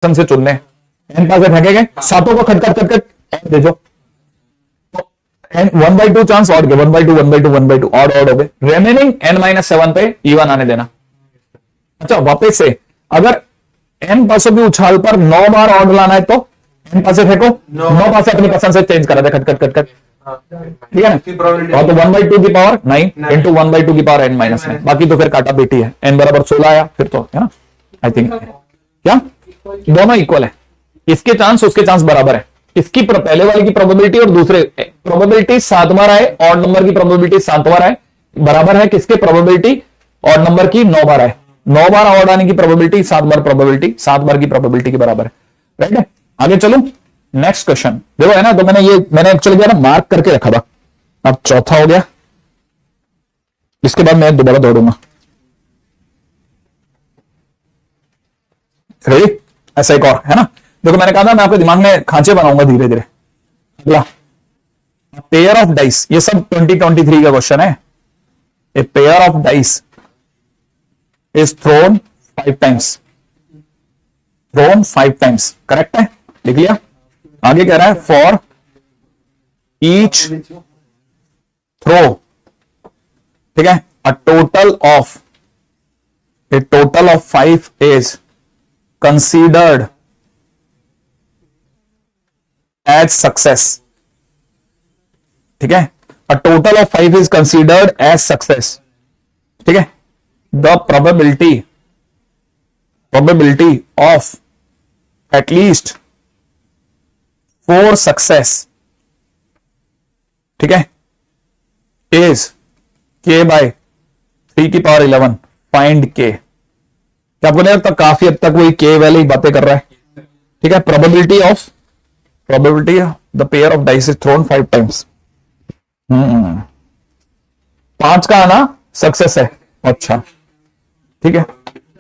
Option से चुनने, N पास है फेंकेंगे, सातों को खट खट खट खट दे दो, एन 1/2 चांस ऑड के 1/2 1/2 1/2 ऑड ऑड हो गए, रिमेनिंग n-7 पे इवन आने देना। अच्छा वापस से अगर n पासों की उछाल पर 9 बार ऑड लाना है तो n पासे फेंको, 9 पासे अपनी पसंद से चेंज करा दे खट खट खट खट, ठीक है ना। और तो 1/2 की पावर 9 इंटू 1/2 की पावर n-9, बाकी तो फिर काटा बेटी है, n बराबर 16 आया फिर तो, है ना। आई थिंक क्या दोनों इक्वल है, इसके चांस उसके चांस बराबर है, इसकी पहले वाले की प्रोबेबिलिटी और दूसरे प्रोबेबिलिटी 7 बार आए, ऑड नंबर की प्रोबेबिलिटी 7 बार आए, बराबर है किसके प्रोबेबिलिटी ऑड नंबर की 9 बार आए, 9 बार ऑड आने की प्रोबेबिलिटी 7 बार प्रोबेबिलिटी 7 बार की प्रोबेबिलिटी के बराबर है, राइट है। आगे चलो नेक्स्ट क्वेश्चन देखो, है ना। तो मैंने एक्चुअली क्या ना मार्क करके रखा था, अब चौथा हो गया, इसके बाद मैं दोबारा दौड़ूंगा, रेडी। ऐसा एक और है ना, देखो मैंने कहा था मैं आपके दिमाग में खांचे बनाऊंगा धीरे धीरे। अगला पेयर ऑफ डाइस, ये सब 2023 का क्वेश्चन है। A pair of dice is thrown 5 times, thrown 5 times, correct है, लिख लिया। आगे कह रहा है फॉर ईच थ्रो, ठीक है, a total of 5 is considered as success, ठीक है, a total of 5 is considered as success, ठीक है। The probability of at least 4 success, ठीक है, इज k बाय 3 की पावर 11, फाइंड k। क्या आपको नहीं लगता काफी हद तक वही k वाली बातें कर रहा है, ठीक है। Probability the pair of dice is thrown 5 times, 5 का आना सक्सेस है, अच्छा ठीक है।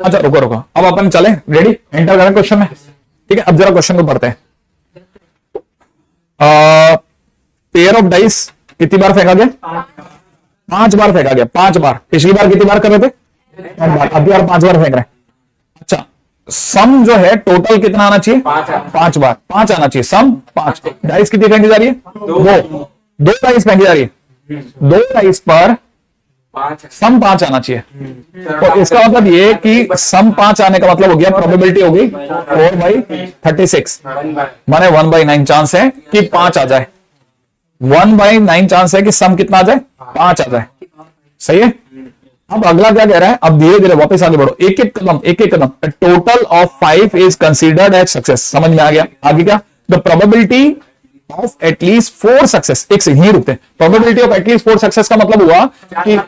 अच्छा रुको अब अपन चले, रेडी, एंटर करें क्वेश्चन में, ठीक है। अब जरा क्वेश्चन को पढ़ते हैं। पेयर ऑफ डाइस कितनी बार फेंका गया, 5 बार फेंका गया, 5 बार। पिछली बार कितनी बार कर रहे थे, 5 बार, अभी और 5 बार फेंक रहे हैं। अच्छा सम जो है टोटल कितना आना चाहिए, 5 बार, 5 आना चाहिए, सम 5। डाइस कितनी फेंकी जा रही है, 2 डाइस फेंकी जा रही है, 2 डाइस पर सम 5 आना चाहिए। तो इसका मतलब ये कि सम 5 आने का मतलब हो गया, प्रोबेबिलिटी हो गई 4/36, माने 1/9 चांस है कि 5 आ जाए, 1/9 चांस है कि सम कितना आ जाए, 5 आ जाए, सही है। अब अगला क्या कह रहा है, अब धीरे धीरे वापस आगे बढ़ो, एक एक कदम। Total of 5 is considered as success, समझ में आ गया। आगे क्या, द प्रोबेबिलिटी ऑफ एटलीस्ट 4 सक्सेस, एक से ही रुकते हैं। प्रोबेबिलिटी ऑफ एटलीस्ट 4 सक्सेस का मतलब हुआ कि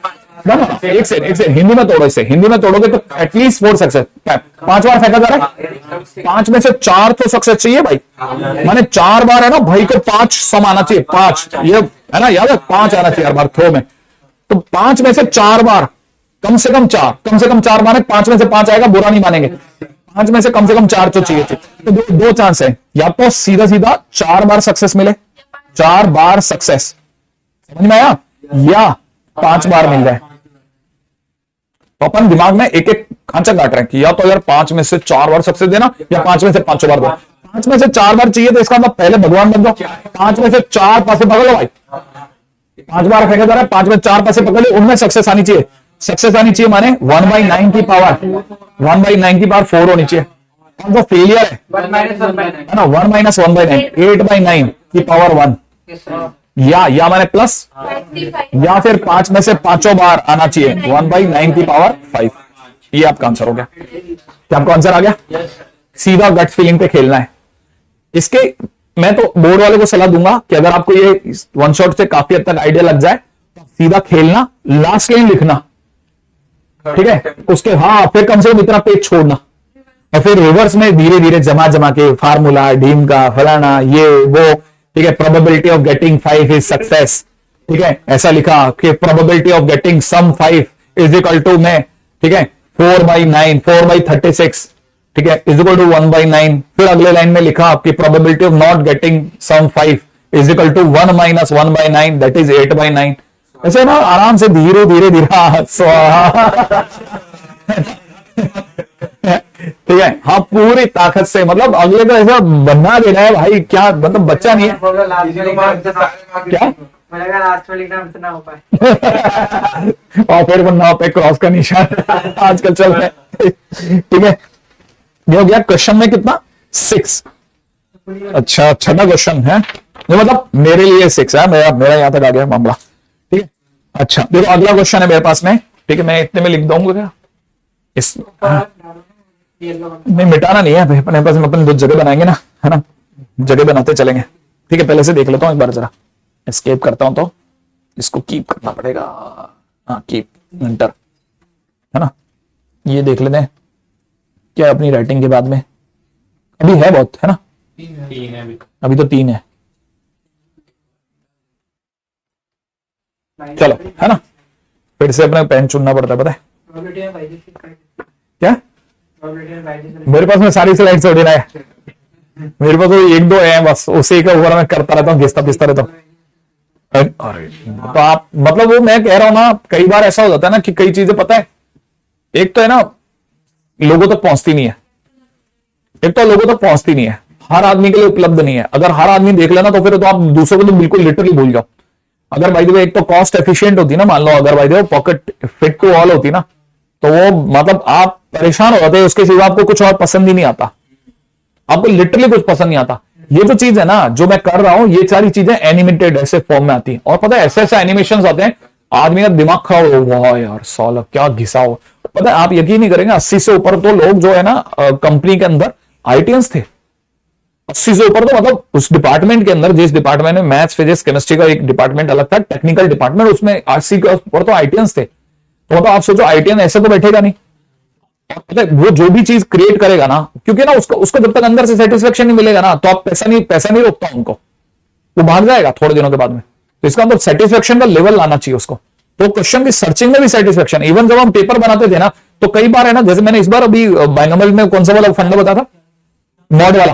एक से हिंदी में तोड़ो, इसे हिंदी में तोड़ोगे तो एटलीस्ट 4 सक्सेस, 5 बार फेंका जा रहा है, 5 में से 4 तो सक्सेस चाहिए भाई, माने 4 बार है ना भाई को 5 सम आना चाहिए, 5 ये है ना, याद है 5 आना चाहिए हर बार थ्रो में। तो 5 में से 4 बार, कम से कम 4 बार है, 5 में से 5 आएगा, बुरा नहीं मानेंगे, 5 में से कम 4 तो चाहिए। तो दो चांस है, या तो सीधा 4 बार सक्सेस मिले, 4 बार सक्सेस, समझ में आया, या 5 बार मिल जाए। तो अपन दिमाग में एक एक खांचा काट रहे हैं कि या तो यार 5 में से 4 बार सक्सेस देना, या 5 में से 5 बार दो। 5 में से 4 बार चाहिए तो इसका मतलब पहले भगवान बन जाओ, 5 में से 4 पासे पकड़ लो भाई, 5 बार फेंका जा रहा है, 5 में 4 पासे पकड़ लो, उनमें सक्सेस आनी चाहिए। सक्सेस आनी चाहिए माने 1/9 की पावर 4 होनी चाहिए। और जो फेलियर है ना 1 - 1/9, 8/9 की पावर 1, या माने प्लस, या फिर 5 में से 5 बार आना चाहिए 1/9 की पावर 5। ये आपका आंसर हो गया। क्या आपको आंसर आ गया? सीधा गट फीलिंग पे खेलना है। इसके मैं तो बोर्ड वाले को सलाह दूंगा कि अगर आपको ये वन शॉट से काफी हद तक आइडिया लग जाए तो सीधा खेलना, लास्ट लाइन लिखना, ठीक है। उसके फिर कम से कम इतना पेज छोड़ना, और फिर रिवर्स में धीरे धीरे जमा के फार्मूला डीम का फलाना ये वो, ठीक है। Probability of getting 5 is success, ठीक है, ऐसा लिखा कि probability of getting sum 5 is equal to में, ठीक है, 4/36, ठीक है, इज इक्वल टू 1/9। फिर अगले लाइन में लिखा आपकी probability of not getting sum 5 is equal to 1 - 1/9, that is 8/9। ऐसे ना आराम से धीरे धीरे ठीक है, हाँ पूरी ताकत से, मतलब अगले को ऐसा बना देना है भाई, क्या मतलब बच्चा नहीं है क्या। लास्ट में लिखना ना हो पाए और फिर वो 9 पे क्रॉस का निशान आजकल चल रहा है। ठीक है, ये हो गया क्वेश्चन में कितना 6। अच्छा, छठा क्वेश्चन है ये, मतलब मेरे लिए 6 है, मेरा यहां तक आ गया मामला। ठीक है, अच्छा देखो अगला क्वेश्चन है मेरे पास में। ठीक है, मैं इतने में लिख दूंगा क्या इस, नहीं मिटाना नहीं है अपने पास, अपन दो जगह बनाएंगे ना, है ना, जगह बनाते चलेंगे। ठीक है, पहले से देख लेता हूं एक बार, जरा एस्केप करता हूं तो इसको कीप करना पड़ेगा। हाँ कीप एंटर, है ना, ये देख लेते हैं क्या अपनी राइटिंग के बाद में। अभी है बहुत, है ना, 3 है अभी तो 3 है। चलो, है ना, फिर से अपने पेन चुनना पड़ता है, पता है क्या। मेरे पास में सारी स्लाइड्स थोड़ी ना है, मेरे पास तो 1-2 है बस, उसी के ऊपर मैं करता रहता हूँ, घिसता पिसता रहता हूँ। अरे तो आप, मतलब वो मैं कह रहा हूं ना, कई बार ऐसा हो जाता है ना कि कई चीजें पता है, एक तो है ना लोगों तक पहुंचती नहीं है, एक तो लोगों तक पहुंचती नहीं है, हर आदमी के लिए उपलब्ध नहीं है। अगर हर आदमी देख लेना तो फिर तो आप दूसरों को तो बिल्कुल लिटरली भूल जाओ। अगर भाई देखो एक तो कॉस्ट एफिशिएंट होती ना, मान लो अगर भाई देखो पॉकेट फिट टू ऑल होती ना, तो वो मतलब आप परेशान हो जाते, उसके सिवा आपको कुछ और पसंद ही नहीं आता, आपको लिटरली कुछ पसंद नहीं आता। ये जो चीज है ना जो मैं कर रहा हूं, ये सारी चीजें एनिमेटेड ऐसे फॉर्म में आती हैं, और पता है ऐसे ऐसे एनिमेशन आते हैं, आदमी का दिमाग खराब हो, वाह यार साला क्या घिसा हो। पता है आप यकीन नहीं करेंगे, 80 से ऊपर तो लोग जो है ना कंपनी के अंदर आईटीएंस थे। 80 से ऊपर तो मतलब उस डिपार्टमेंट के अंदर, जिस डिपार्टमेंट में मैथ्स फिजिक्स केमिस्ट्री का एक डिपार्टमेंट अलग था, टेक्निकल डिपार्टमेंट, उसमें 80 के ऊपर तो आईटीएंस थे। तो मतलब आप सोचो आईटीएन ऐसे तो बैठेगा नहीं, पता है वो जो भी चीज क्रिएट करेगा ना, क्योंकि ना उसको जब तक अंदर से सेटिस्फेक्शन नहीं मिलेगा ना, तो आप पैसा नहीं रोकता उनको, वो भाग जाएगा थोड़े दिनों के बाद में। तो इसका मतलब सेटिस्फेक्शन का लेवल लाना चाहिए उसको। तो क्वेश्चन की सर्चिंग में भी सेटिस्फेक्शन, इवन जब हम पेपर बनाते थे ना, तो कई बार है ना, जैसे मैंने इस बार अभी बाइनोमियल में कौन सा वाला फंडा बताया था, मॉड वाला,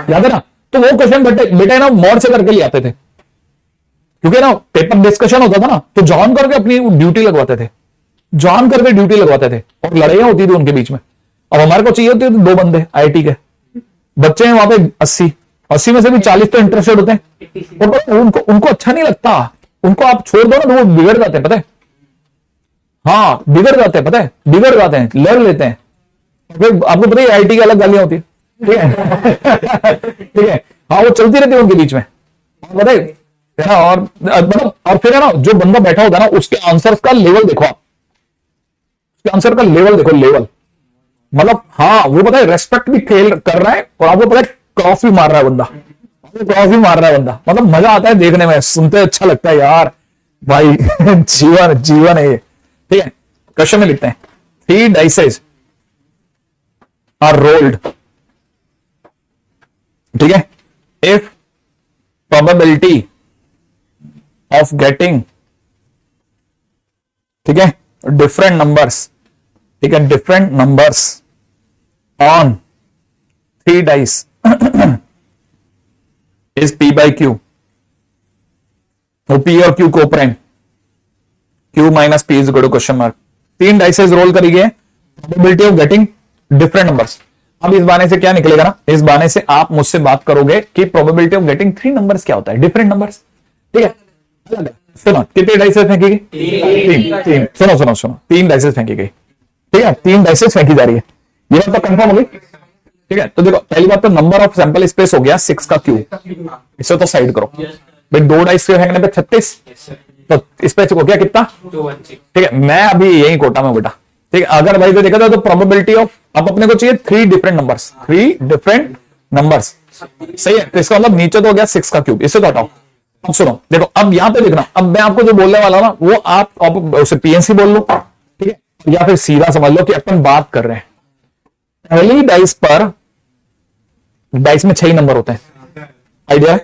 याद है ना, तो वो क्वेश्चन बेटा ना मॉड से करके ले आते थे, क्योंकि ना पेपर डिस्कशन होता था ना, तो जॉन करके अपनी ड्यूटी लगवाते थे, जॉन करके ड्यूटी लगवाते थे, और लड़ाइयां होती थी उनके बीच में। अब हमारे को चाहिए होती थी 2 बंदे आईटी के, बच्चे हैं वहां पे 80 में से भी 40 तो इंटरेस्टेड होते हैं, और उनको अच्छा नहीं लगता, उनको आप छोड़ दो ना तो वो बिगड़ जाते हैं, पता है, हाँ बिगड़ जाते हैं, पता है बिगड़ जाते हैं, लड़ लेते हैं, फिर आपको पता है आईटी की अलग गालियां होती है, ठीक है ठीक है, हाँ वो चलती रहती है उनके बीच में, पता है ना। और मतलब और फिर है ना जो बंदा बैठा होता है ना, उसके आंसर्स का लेवल देखो आप, आंसर का लेवल देखो, लेवल मतलब हाँ वो पता है रेस्पेक्ट भी खेल कर रहा है, और आपको पता है क्रॉस भी मार रहा है बंदा, क्रॉस भी मार रहा है बंदा, मतलब मजा आता है देखने में, सुनते अच्छा लगता है यार भाई जीवन है ये। ठीक है, क्वेश्चन में लिखते हैं 3 डाइसेस आर रोल्ड, ठीक है, इफ प्रोबेबिलिटी ऑफ गेटिंग, ठीक है, डिफरेंट नंबर्स, ठीक है, different numbers on 3 dice is P by Q, P और Q को prime, Q minus P is equal to question mark. 3 dices roll करी गए, probability of getting different numbers. अब इस बहाने से क्या निकलेगा ना, इस बहाने से आप मुझसे बात करोगे कि प्रोबेबिलिटी ऑफ गेटिंग 3 नंबर्स क्या होता है, डिफरेंट नंबर्स, ठीक है। सुनो कितने डाइसेस फेंकी गई, 3। सुनो सुनो सुनो 3 डाइसेस फेंकी गई, ठीक है, 3 डाइसेस फेंकी जा रही है, ये बात तो कंफर्म हो गई, ठीक है। तो देखो पहली बात तो नंबर ऑफ सैंपल स्पेस हो गया 6 का क्यूब, इसे तो साइड करो भाई, 2 डाइस के फेंकने पे 36, तो इस पे हो गया कितना, ठीक है। मैं अभी यही कोटा में बेटा, ठीक है। अगर भाई तो देखा जाए तो प्रोबेबिलिटी ऑफ, अब अपने को चाहिए 3 डिफरेंट नंबर्स, 3 डिफरेंट नंबर्स, सही है। तो इसका मतलब नीचे तो हो गया 6 का क्यूब, इससे तो हटाओ। अब सुनो देखो, अब यहां पे देखना, अब मैं आपको जो बोलने वाला ना वो आप उसे पीएनसी बोल लो, ठीक है, या फिर सीधा समझ लो कि अपन बात कर रहे हैं पहली डाइस पर, डाइस में 6 नंबर होते हैं, आइडिया है,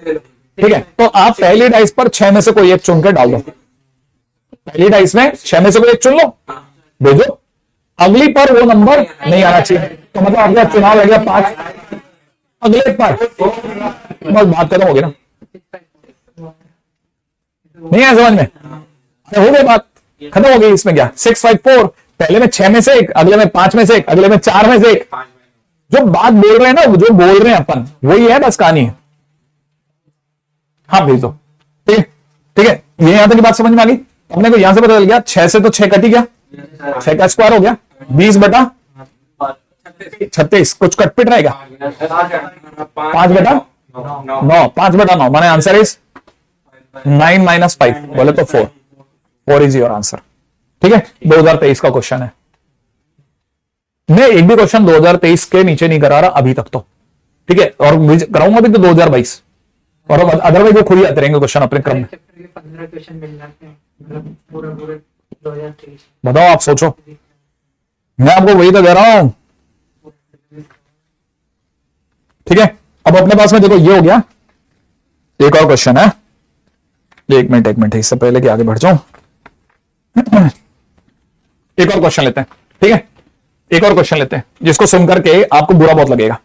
ठीक है। तो आप पहली डाइस पर 6 में से कोई एक चुन के डाल दो, पहली डाइस में 6 में से कोई एक चुन लो, भेजो, अगली पर वो नंबर नहीं आना चाहिए, तो मतलब अगला चुनाव है गया 5, अगले पर बस बात खत्म होगी ना, नहीं है समझ में, हो गई बात खत्म हो गई। इसमें क्या 6 5 4 पहले में 6 में से एक, अगले में 5 में से एक, अगले में 4 में से एक। जो बात बोल रहे हैं ना, जो बोल रहे हैं अपन, वही है बस कहानी। हाँ भेज दो। ठीक है, ठीक है, ये यहां तक की बात समझ में आ गई अपने को। यहां से पता चल गया 6 से तो 6 कट ही गया, 6 का स्क्वायर हो गया 20/36। कुछ कटपिट रहेगा 5/9, 5/9 माने आंसर इज 9 - 5 बोले तो 4 इज योर आंसर। ठीक है, 2023 का क्वेश्चन है। मैं एक भी क्वेश्चन 2023 के नीचे नहीं करा रहा अभी तक तो। ठीक है, और कराऊंगा भी तो 2022, और अदरवाइज वो खुद ही आते रहेंगे क्वेश्चन अपने क्रम में। 15 क्वेश्चन मिल जाते हैं मतलब पूरा 2023। बताओ, आप सोचो, मैं आपको वही तो दे रहा हूं। ठीक है, अब अपने पास में देखो ये हो गया। एक और क्वेश्चन है, एक मिनट, इससे पहले कि आगे बढ़ जाऊं एक और क्वेश्चन लेते हैं। ठीक है, एक और क्वेश्चन लेते हैं जिसको सुन करके आपको बुरा बहुत लगेगा।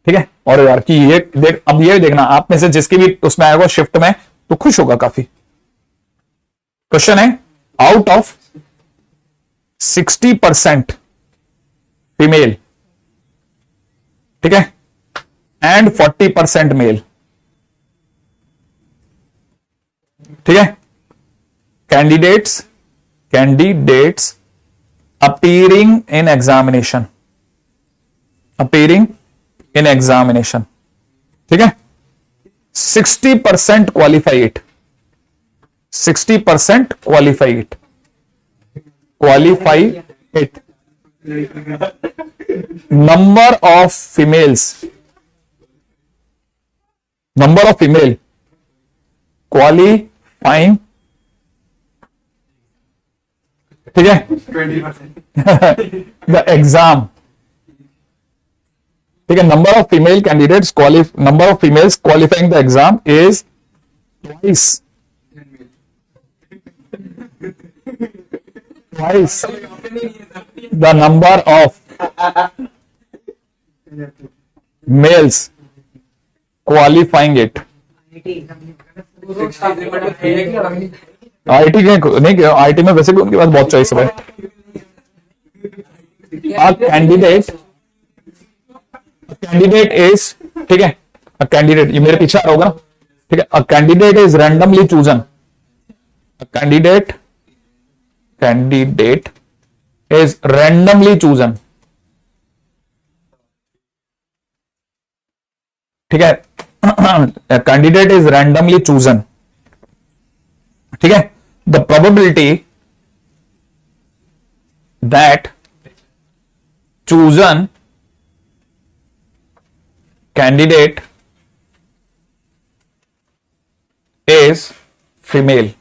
ठीक है, और यार कि ये देख, अब ये देखना आप में से जिसकी भी उसमें आएगा शिफ्ट में तो खुश होगा काफी। क्वेश्चन है, आउट ऑफ 60% फीमेल, ठीक है, एंड 40% मेल, ठीक है, कैंडिडेट्स appearing in examination, ठीक है, 60% qualify it, number of female qualifying, ठीक है, 20% the exam, ठीक है, number of females qualifying the exam is twice the number of males qualifying it। IT के नहीं, आईटी में वैसे भी उनके पास बहुत चॉइस है। कैंडिडेट इज, ठीक है, कैंडिडेट, ये मेरे पीछे आ रहा होगा ना, ठीक है, a candidate is randomly chosen, candidate is randomly chosen, ठीक है, कैंडिडेट इज रैंडमली चूजन, ठीक है, the probability that chosen candidate is female,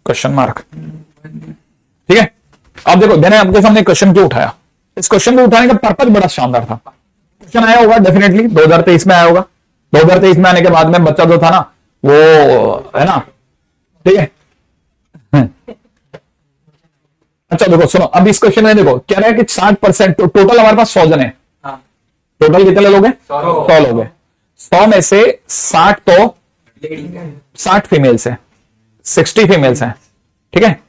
question mark. ठीक है, अब देखो मैंने आपके सामने क्वेश्चन क्यों उठाया, इस क्वेश्चन को उठाने का पर्पज बड़ा शानदार था। क्वेश्चन आया होगा डेफिनेटली 2023 में आया होगा, 2023 में आने के बाद में बच्चा जो था ना वो है ना, ठीक है। अच्छा देखो सुनो, अब इस क्वेश्चन में देखो क्या रहा है कि 60% टोटल हमारे पास 100 जन है। टोटल कितने लोग हैं? 100 लोग हैं। 100 में से 60 तो 60 फीमेल्स है, 60 फीमेल्स हैं, ठीक है,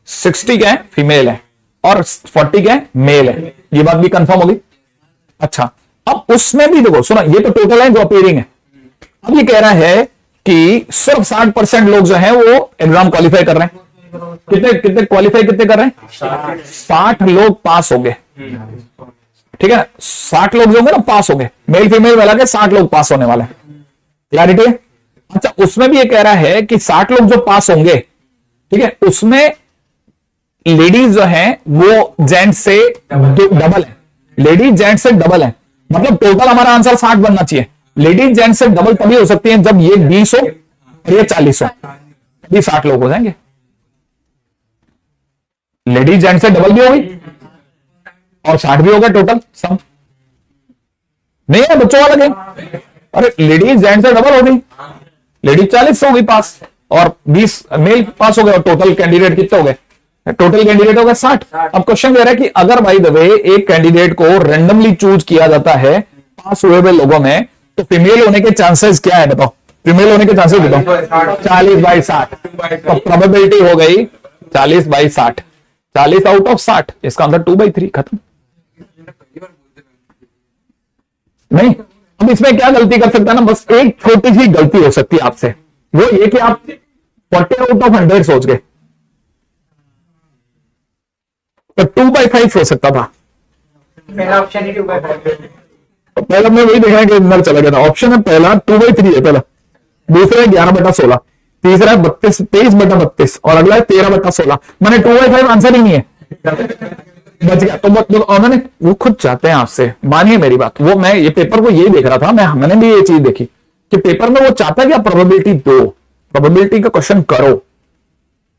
60 क्या है फीमेल है और 40 क्या है मेल है। ये बात भी कंफर्म होगी। अच्छा अब उसमें भी देखो सुनो, ये तो टोटल है जो अपीयरिंग है। अब ये कह रहा है कि सिर्फ 60% लोग जो हैं वो एग्जाम क्वालिफाई कर रहे हैं। कितने क्वालिफाई कितने कर रहे हैं? 60 लोग पास हो गए, ठीक है, 60 लोग जो होंगे ना पास हो गए, मेल फीमेल वाला के 60 लोग पास होने वाले हैं। क्लैरिटी है? अच्छा उसमें भी ये कह रहा है कि 60 लोग जो पास होंगे, ठीक है, उसमें लेडीज जो हैं वो जेंट्स से डबल है, लेडीज जेंट्स से डबल है। मतलब टोटल हमारा आंसर 60 बनना चाहिए। लेडीज जेंट्स से डबल तभी हो सकती है जब ये 20 हो और ये 40 हो, तभी 60 लोग हो जाएंगे। लेडीज जेंट्स से डबल भी हो गई और 60 भी हो गया टोटल सम। नहीं है बच्चों वाला गेम? अरे लेडीज जेंट्स से डबल हो गई, लेडीज 40 हो गई पास और 20 मेल पास हो गए और टोटल कैंडिडेट कितने हो गए? टोटल कैंडिडेट हो गए 60। अब क्वेश्चन कह रहा है कि अगर भाई दबे एक कैंडिडेट को रैंडमली चूज किया जाता है पास हुए हुए लोगों में, तो फीमेल होने के चांसेस क्या है बताओ? फीमेल होने के चांसेस बताओ। 40/60, तो प्रोबेबिलिटी हो गई 40/60। 40 आउट ऑफ 60, इसका आंसर 2/3 खत्म। नहीं, अब इसमें क्या गलती कर सकता है ना, बस एक छोटी सी गलती हो सकती है आपसे, वो ये कि आप 40 आउट ऑफ 100 सोच गए, तो 2/5 हो सकता था। पहला ऑप्शन ही 2/5। तो पहला मैं वही देखा कि अंदर चला गया था। ऑप्शन है पहला 2/3 है पहला, दूसरा है 11/16, तीसरा है 23/32 और अगला है 13/16। मैंने 2/5 आंसर ही नहीं है, बच गया। तो उन्होंने वो खुद चाहते हैं आपसे, मानिए मेरी बात, वो मैं ये पेपर को यही देख रहा था, मैंने भी ये चीज देखी कि पेपर में वो चाहता है कि आप प्रोबेबिलिटी दो, प्रोबेबिलिटी का क्वेश्चन करो,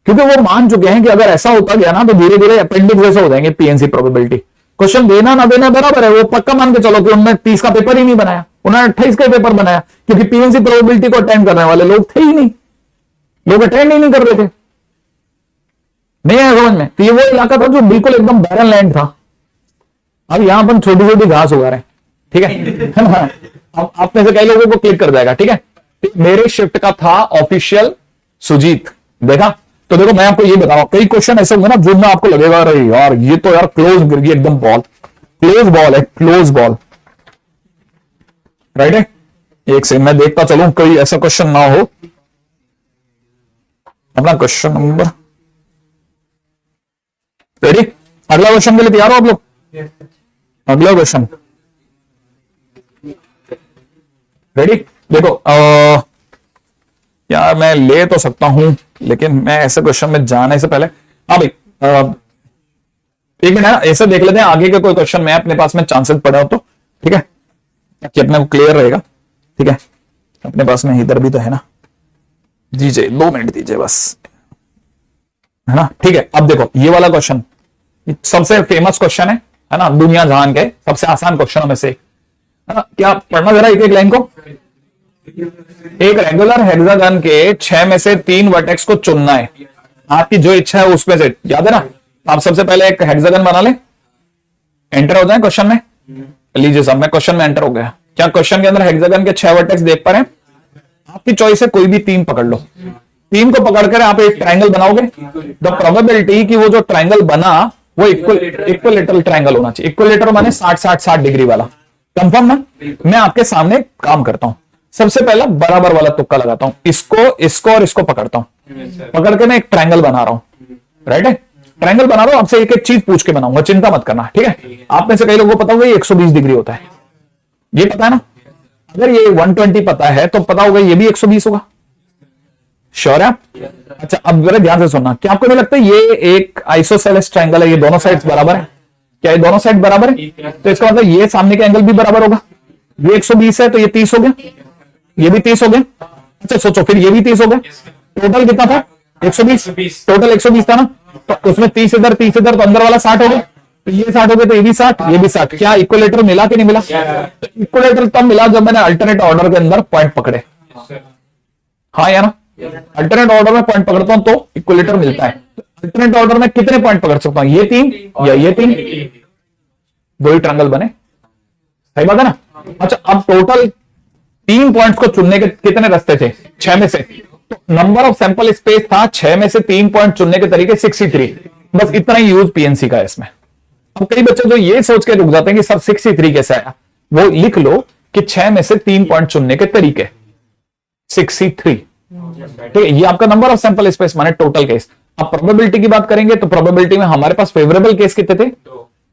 क्योंकि वो मान चुके हैं कि अगर ऐसा होता गया ना तो धीरे धीरे अपेंडिक्स जैसे हो जाएंगे पीएनसी प्रोबेबिलिटी। क्वेश्चन देना ना देना बराबर है, वो पक्का मान के चलो कि उन्होंने 30 का पेपर ही नहीं बनाया, उन्होंने 28 का पेपर बनाया, क्योंकि पीएनसी प्रोबेबिलिटी को अटेंड करने वाले लोग थे ही नहीं, लोग अटेंड ही नहीं कर रहे थे। नहीं आया समझ में? तो ये वो इलाका था जो बिल्कुल एकदम बैरन लैंड था। अब यहां पर छोटी छोटी घास उगा रहे हैं, ठीक है ना? अब आप में से कई लोगों को क्लिक कर जाएगा, ठीक है। मेरे शिफ्ट का था ऑफिशियल सुजीत, देखा? तो देखो मैं आपको ये बताऊं, कई क्वेश्चन ऐसे होंगे ना जिनमें आपको लगेगा अरे यार ये तो यार क्लोज गिर गई एकदम, बॉल क्लोज बॉल है, क्लोज बॉल, राइट है। एक से मैं देखता चलूं कोई ऐसा क्वेश्चन ना हो। अपना क्वेश्चन नंबर रेडी, अगला क्वेश्चन के लिए तैयार हो आप लोग? अगला क्वेश्चन रेडी। देखो यार मैं ले तो सकता हूं, लेकिन मैं ऐसे क्वेश्चन में जाने से पहले हाँ भाई एक मिनट है, ऐसे देख लेते हैं आगे के कोई क्वेश्चन में अपने पास में चांसेस पड़े हो तो, ठीक है, ताकि अपने को क्लियर रहेगा, ठीक है। अपने पास में इधर भी तो है ना, दीजिए 2 मिनट दीजिए बस, है ना, ठीक है। अब देखो ये वाला क्वेश्चन सबसे फेमस क्वेश्चन है ना, दुनिया जहान के सबसे आसान क्वेश्चनों में से, है ना। क्या पढ़ना जरा एक एक लाइन को। एक रेगुलर हेक्सागन के 6 में से 3 वर्टेक्स को चुनना है, आपकी जो इच्छा है उसमें से, याद है ना। आप सबसे पहले एक हेक्सागन बना ले, एंटर हो जाए क्वेश्चन में, लीजिए सब मैं क्वेश्चन में एंटर हो गया। क्या क्वेश्चन के अंदर हेक्सागन के 6 वर्टेक्स देख पा रहे हैं? आपकी चॉइस है, कोई भी 3 पकड़ लो, 3 को पकड़कर आप एक ट्रायंगल बनाओगे। द प्रोबेबिलिटी कि वो जो ट्रायंगल बना वो इक्विलेटरल ट्रायंगल होना चाहिए। इक्विलेटरल माने 60-60-60 डिग्री वाला, कंफर्म ना। मैं आपके सामने काम करता हूं, सबसे पहला बराबर वाला तुक्का लगाता हूं, इसको और इसको पकड़ता हूं, पकड़ के मैं एक ट्रायंगल बना रहा हूं, राइट है। ट्रायंगल बना रहा हूं, आपसे एक एक चीज पूछ के बनाऊंगा, चिंता मत करना, ठीक है। आप में से कई लोगों को पता होगा ये 120 डिग्री होता है, ये पता है ना। अगर ये 120 पता है तो पता होगा ये भी 120 होगा, श्योर है आप? अच्छा अब जरा ध्यान से सुनना, क्या आपको नहीं लगता ये एक आइसोसेलेस ट्रायंगल है, ये दोनों साइड्स बराबर है? क्या ये दोनों साइड बराबर है? तो इसका मतलब ये सामने का एंगल भी बराबर होगा। ये 120 है तो ये 30 हो गया, ये भी 30 हो गया। अच्छा सोचो फिर ये भी 30 हो गया, टोटल कितना था? 120, टोटल 120 था ना, तो उसमें 30 इधर तो अंदर वाला 60 हो गया, तो ये 60 हो गया, तो ये भी 60 ये भी 60। क्या इक्विलेटर मिला कि नहीं मिला? तो इक्विलेटर तब मिला जब मैंने अल्टरनेट ऑर्डर के अंदर पॉइंट पकड़े, हाँ या ना। अल्टरनेट ऑर्डर में पॉइंट पकड़ता हूं तो इक्विलेटर मिलता है। अल्टरनेट ऑर्डर में कितने पॉइंट पकड़ सकता हूं? ये 3 या ये 3, 2 ही ट्रायंगल बने, सही बात है ना। अच्छा अब टोटल 3 पॉइंट्स को चुनने के कितने रास्ते थे? 6 में से, तो नंबर ऑफ सैंपल स्पेस था 6 में से 3 पॉइंट चुनने के तरीके 63, बस इतना ही यूज पीएनसी का है इसमें। अब कई बच्चे जो ये सोच के रुक जाते हैं कि सर 63 कैसे आया, वो लिख लो कि 6 में से 3 पॉइंट चुनने के तरीके 63, ठीक है। ये आपका नंबर ऑफ सैंपल स्पेस माने टोटल केस। अब प्रोबेबिलिटी की बात करेंगे तो प्रोबेबिलिटी में हमारे पास फेवरेबल केस कितने थे?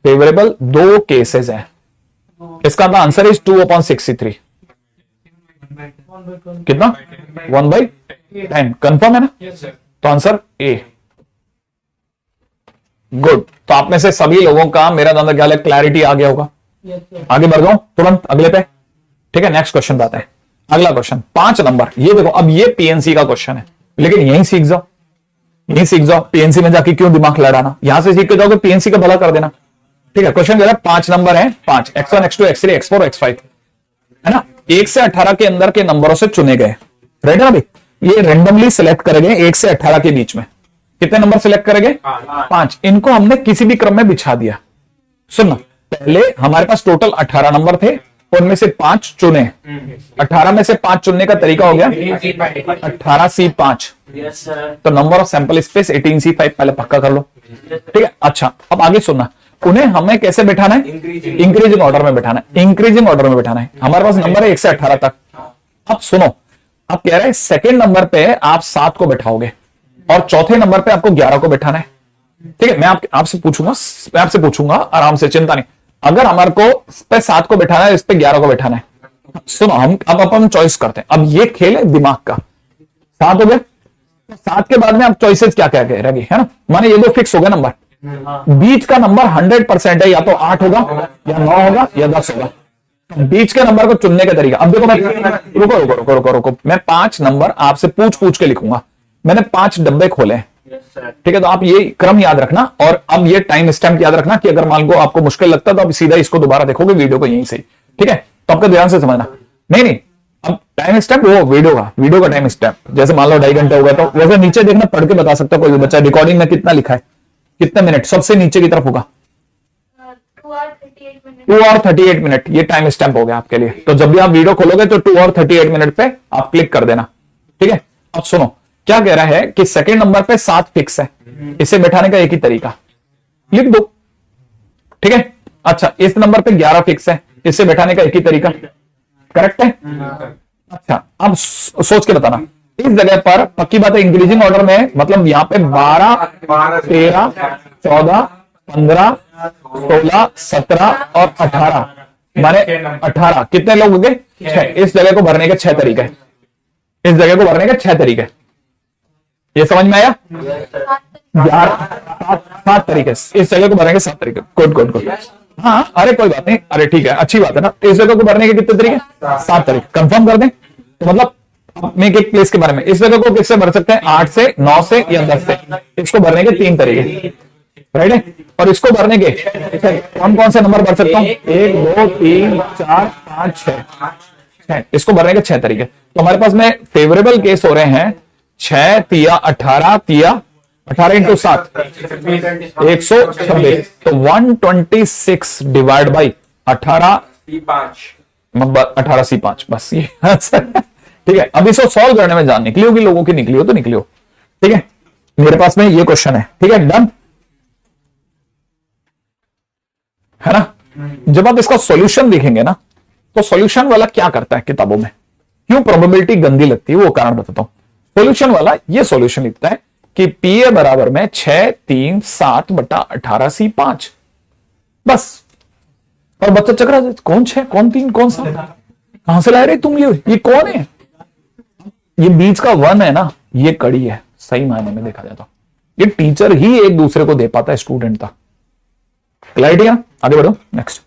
फेवरेबल 2 केसेस हैं, इसका आंसर इज 2/63। कितना? 1/10, कंफर्म है ना। तो आंसर ए। गुड, तो आप में से सभी लोगों का मेरा अंदर ख्याल है क्लैरिटी आ गया होगा। आगे बढ़ जाऊं तुरंत अगले पे, ठीक है। नेक्स्ट क्वेश्चन आता है, अगला क्वेश्चन 5 नंबर। ये देखो अब ये पीएनसी का क्वेश्चन है, लेकिन यहीं सीख जाओ, यहीं सीख जाओ। पीएनसी में जाके क्यों दिमाग लड़ाना, यहां से सीख के जाओगे पीएनसी का भला कर देना, ठीक है। क्वेश्चन जरा 5 नंबर है, 5 x1 x2 x3 x4 x5, है ना। 1 से 18 के अंदर के नंबरों से चुने गए, राइट है भाई। ये रेंडमली सिलेक्ट करेंगे 1 से 18 के बीच में, कितने नंबर सिलेक्ट करेंगे? 5। इनको हमने किसी भी क्रम में बिछा दिया। सुनना, पहले हमारे पास टोटल 18 नंबर थे, उनमें से 5 चुने। 18 में से 5 चुनने का तरीका हो गया 18C5, तो number of sample space 18C5 पहले पक्का कर लो। ठीक है। अच्छा, अब आगे सुनना, उन्हें हमें कैसे बैठाना है? इंक्रीजिंग ऑर्डर में बैठाना है, इंक्रीजिंग ऑर्डर में बैठाना है। हमारे पास नंबर है 1 से 18 तक। अब सुनो, अब कह रहे हैं सेकेंड नंबर पे आप 7 को बैठाओगे और चौथे नंबर पे आपको 11 को बैठाना है। ठीक है, मैं आपसे पूछूंगा आराम से, चिंता नहीं। अगर हमारे को इस पे 7 को बैठाना है, इस पे 11 को बैठाना है, सुनो, हम अब अपन चॉइस करते हैं। अब ये खेल है दिमाग का। 7 हो गया, 7 के बाद में आप चॉइसेस क्या क्या कह रहे है ना, माने ये दो फिक्स हो गए नंबर। बीच का नंबर 100% है, या तो 8 होगा या 9 होगा या 10 होगा। बीच के नंबर को चुनने का तरीका, अब देखो मैं रुको रुको रुको रुको रुको, मैं 5 नंबर आपसे पूछ के लिखूंगा। मैंने 5 डब्बे खोले हैं, ठीक है, तो आप ये क्रम याद रखना और अब ये टाइम स्टैम्प याद रखना कि अगर मान लो आपको मुश्किल लगता है तो आप सीधा इसको दोबारा देखोगे वीडियो को यहीं से, ठीक है। तो आपका ध्यान से समझना, नहीं अब टाइम स्टैम्प वो वीडियो का टाइम स्टैम्प, जैसे मान लो 2.5 घंटे हो गए तो वैसे नीचे देखना, पढ़ के बता सकता कोई भी बच्चा रिकॉर्डिंग में कितना लिखा है, कितने मिनट, सबसे नीचे की तरफ होगा 2 और 38 मिनट, ये टाइम स्टैम्प हो गया आपके लिए। तो जब भी आप वीडियो खोलोगे तो 2 और 38 मिनट पे आप क्लिक कर देना, ठीक है। अब सुनो क्या कह रहा है कि सेकंड नंबर पे 7 फिक्स है, इसे बैठाने का एक ही तरीका, लिख दो, ठीक है। अच्छा, इस नंबर पे 11 फिक्स है, इसे बैठाने का एक ही तरीका, करेक्ट है। अच्छा, अब सोच के बताना, इस जगह पर पक्की बात है इंक्रीजिंग ऑर्डर में, मतलब यहां पे 12, 13, 14, 15, 16, 17 और 18, माने 18 कितने लोग हो गए? 6। इस जगह को भरने के 6 तरीके, इस जगह को भरने के 6 तरीके, ये समझ में आया? 7 तरीके, इस जगह को भरने के 7 तरीके। गुड। हाँ, अरे कोई बात नहीं, अरे ठीक है, अच्छी बात है ना। इस जगह को भरने के कितने तरीके? 7 तरीके, कंफर्म कर दें। तो मतलब मैं एक प्लेस के बारे में, इस जगह को किससे भर सकते हैं? 8 से, 9 से या 10 से। इसको भरने के 3 तरीके, राइट है। और इसको भरने के कौन से नंबर भर सकता हूं? 1, 2, 3, 4, 5, 6। इसको भरने के 6 तरीके। तो हमारे पास में फेवरेबल केस हो रहे हैं 6 तिया 18 तिया 18 इंटू 7 126, तो 126 डिवाइड बाई 18C5, बस ये आंसर, ठीक है। अब इसको सॉल्व करने में जान निकली होगी लोगों की, निकली हो तो निकली हो, ठीक है। मेरे पास में ये क्वेश्चन है, ठीक है, डन है ना। जब आप इसका सॉल्यूशन देखेंगे ना, तो सॉल्यूशन वाला क्या करता है किताबों में, क्यों प्रोबेबिलिटी गंदी लगती है वो कारण बताता हूं। सॉल्यूशन वाला ये सॉल्यूशन लिखता है कि पीए बराबर में 6, 3, 7 बटा 18C5, बस। और बच्चा चक्रा, कौन 6, कौन 3, कौन 7, कहां से ला रहे तुम, ये कौन है? ये बीच का 1 है ना, ये कड़ी है सही मायने में देखा जाए तो। ये टीचर ही एक दूसरे को दे पाता है स्टूडेंट तक। क्लैरिटी है? आगे बढ़ो नेक्स्ट,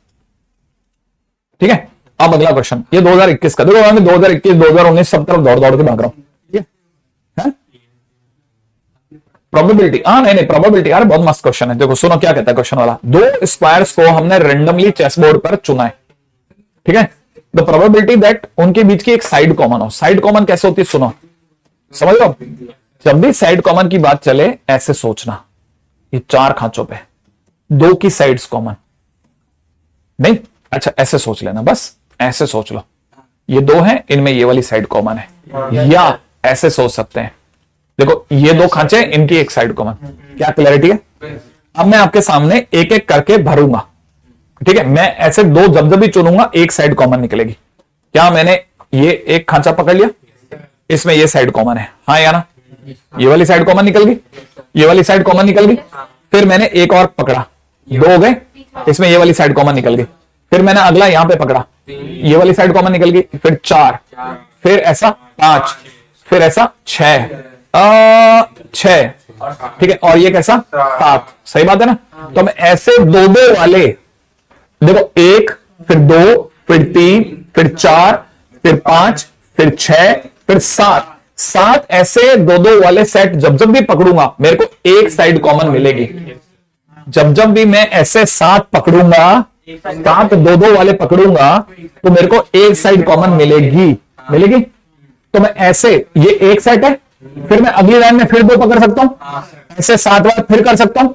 ठीक है। अब अगला क्वेश्चन, ये 2021 का, देखो मैं 2021 2019 सब तरफ दौड़ के भाग रहा हूं। प्रोबेबिलिटी, नहीं प्रोबेबिलिटी, यार बहुत मस्त क्वेश्चन है। देखो सुनो क्या कहता है क्वेश्चन वाला, 2 स्क्वायर्स को हमने रेंडमली चेस बोर्ड पर चुना है, ठीक है। द प्रोबेबिलिटी दैट उनके बीच की एक साइड कॉमन हो। साइड कॉमन कैसे होती है सुनो, समझ लो। जब भी साइड कॉमन की बात चले ऐसे सोचना, ये 4 खांचों पे 2 की साइड्स कॉमन नहीं, अच्छा ऐसे सोच लेना, बस ऐसे सोच लो, ये 2 हैं, इनमें ये वाली साइड कॉमन है, या ऐसे सोच सकते हैं, देखो ये 2 खांचे, इनकी एक साइड कॉमन। क्या क्लैरिटी है? अब मैं आपके सामने एक एक करके भरूंगा, ठीक है। मैं ऐसे 2 जब भी चुनूंगा एक साइड कॉमन निकलेगी। क्या मैंने ये एक खांचा पकड़ लिया, इसमें ये साइड कॉमन है, हाँ या ना? ये वाली साइड कॉमन निकल गई, ये वाली साइड कॉमन निकल गई। फिर मैंने एक और पकड़ा, 2 हो गए, इसमें ये वाली साइड कॉमन निकल गई। फिर मैंने अगला यहां पे पकड़ा, ये वाली साइड कॉमन निकल गई। फिर 4, फिर ऐसा 5, फिर ऐसा 6, 6, ठीक है। और ये कैसा 7, सही बात है ना। तो मैं ऐसे 2 वाले, देखो 1, फिर 2, फिर 3, फिर 4, फिर 5, फिर 6, फिर 7 ऐसे 2 वाले सेट जब भी पकड़ूंगा मेरे को एक साइड कॉमन मिलेगी। जब भी मैं ऐसे 7 पकड़ूंगा, 7 2 वाले पकड़ूंगा, तो मेरे को एक साइड कॉमन मिलेगी। तो मैं ऐसे, ये एक सेट है, फिर मैं अगली लाइन में फिर 2 पकड़ सकता हूं, ऐसे 7 बार फिर कर सकता हूं।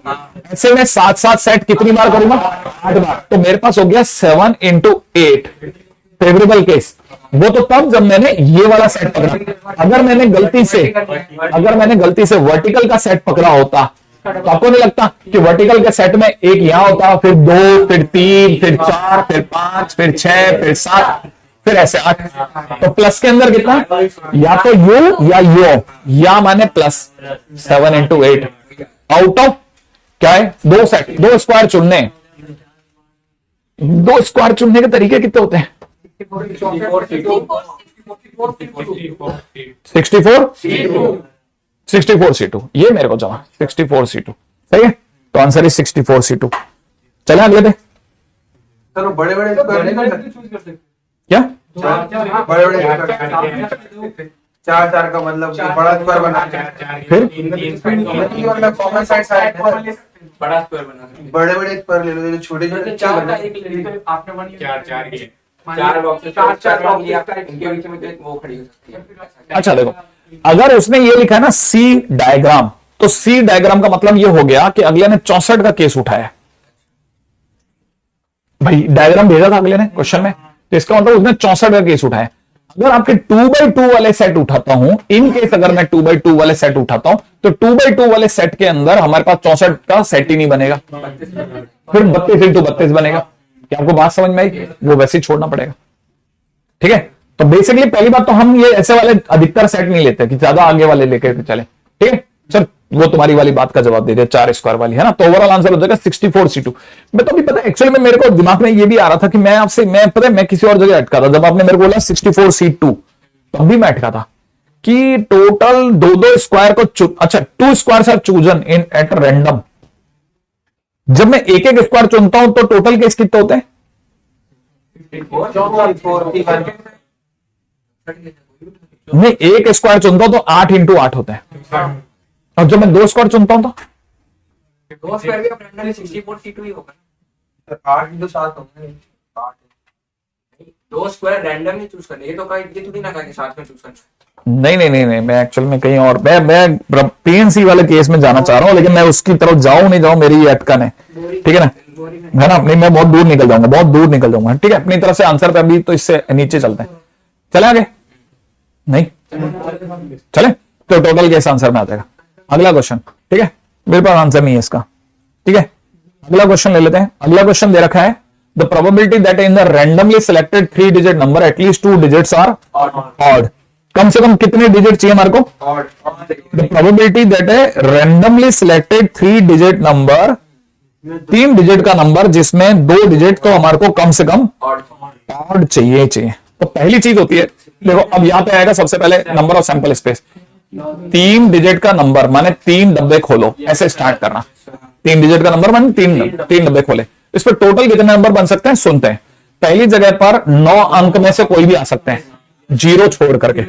ऐसे मैं 7 सेट कितनी बार करूंगा? 8 बार। तो मेरे पास हो गया 7 × 8 फेवरेबल केस। वो तो तब जब मैंने ये वाला सेट पकड़ा। अगर मैंने गलती से वर्टिकल का सेट पकड़ा होता तो आपको नहीं लगता कि वर्टिकल के सेट में एक यहां होता, फिर 2, फिर 3, फिर 4, फिर 5, फिर 6, फिर 7, फिर ऐसे 8। तो प्लस के अंदर कितना, या तो यू या यो, या माने प्लस 7 इंटू 8 आउट ऑफ क्या है, 2 सेट, 2 स्क्वायर चुनने। 2 स्क्वायर चुनने के तरीके कितने होते हैं? 64C2, ये मेरे को जमा 64C2 सही है। तो आंसर इज 64C2। चले अगले पे। सर बड़े बड़े क्या बड़े बड़े 4 का मतलब बड़ा स्क्वायर बना, फिर मतलब कॉमन साइड बड़ा स्क्वायर बना सकते हैं। बड़े बड़े स्क्वायर ले लो, छोटे छोटे चार का एक ले लो, आपने बनी चार बॉक्सेस, चार बॉक्स लिया, इनके बीच में तो एक वो खड़ी हो सकती है। अच्छा देखो, अगर उसने ये लिखा है ना सी डायग्राम, तो सी डायग्राम का मतलब ये हो गया कि अगले ने 64 का केस उठाया। भाई डायग्राम भेजा था अगले ने क्वेश्चन में, तो इसका मतलब उसने 64 का केस उठाया। अगर आपके 2x2 वाले सेट उठाता हूं, इन केस अगर मैं 2x2 वाले सेट उठाता हूं, तो 2x2 वाले सेट के अंदर हमारे पास 64 का सेट ही नहीं बनेगा, फिर 32 इंटू 32 बनेगा। क्या आपको बात समझ में आई? वो वैसे ही छोड़ना पड़ेगा। ठीक है, तो बेसिकली पहली बात तो हम ये ऐसे वाले अधिकतर सेट नहीं लेते कि ज्यादा आगे वाले लेकर चले। ठीक है सर, वो तुम्हारी वाली बात का जवाब दे दिया, 4 स्क्वायर वाली है ना। तो ओवरऑल आंसर हो जाएगा 64C2। मैं तो अभी पता एक्चुअली में मेरे को दिमाग में ये भी आ रहा था कि मैं आपसे, मैं पता है मैं किसी और जगह अटका था। जब आपने मेरे को बोला 64C2, तब भी मैं अटका था कि टोटल 2 स्क्वायर को अच्छा 2 square are chosen in at random. जब मैं एक स्क्वायर चुनता हूं तो टोटल केस कितने होते हैं? मैं एक स्क्वायर चुनता हूं तो 8 इंटू 8 होते हैं, और जब मैं 2 स्क्वायर चुनता हूं तो 2 स्क्वायर भी अपने 64C2 ही होगा। 8 इंटू 7 होंगे। 2 स्क्वायर रैंडमली चूज करने, ये तो कहीं ये थोड़ी ना कहा कि साथ में चूज करना। नहीं, मैं एक्चुअल में कहीं और, मैं PNC वाले केस में जाना चाह रहा हूं, लेकिन मैं उसकी तरफ जाऊं नहीं जाऊं, मेरी ये अटकन है। ठीक है ना, है ना? नहीं, मैं बहुत दूर निकल जाऊंगा, ठीक है। अपनी तरफ से आंसर पे अभी तो इससे नीचे चलते हैं। चले आगे? नहीं चले, तो टोटल केस आंसर में आ जाएगा। अगला क्वेश्चन, ठीक है, मेरे पास आंसर नहीं है इसका। ठीक है, अगला क्वेश्चन ले लेते हैं। अगला क्वेश्चन दे रखा है, the probability that in the randomly selected 3 digit number एटलीस्ट 2 डिजिट्स आर ऑड। कम से कम कितने डिजिट चाहिए हमारे को? The probability that a randomly selected 3 digit number, 3 digit का नंबर जिसमें 2 डिजिट तो हमारे को कम से कम ऑड चाहिए। तो पहली चीज होती है, देखो अब यहां पे आएगा सबसे पहले number of sample space. 3 digit का नंबर माने 3 डब्बे खोलो, ऐसे स्टार्ट करना। 3 डिजिट का नंबर माने 3 डब्बे खोले। इस पर टोटल कितने नंबर बन सकते हैं? सुनते हैं। पहली जगह पर 9 अंक में से कोई भी आ सकते हैं, 0 छोड़ करके।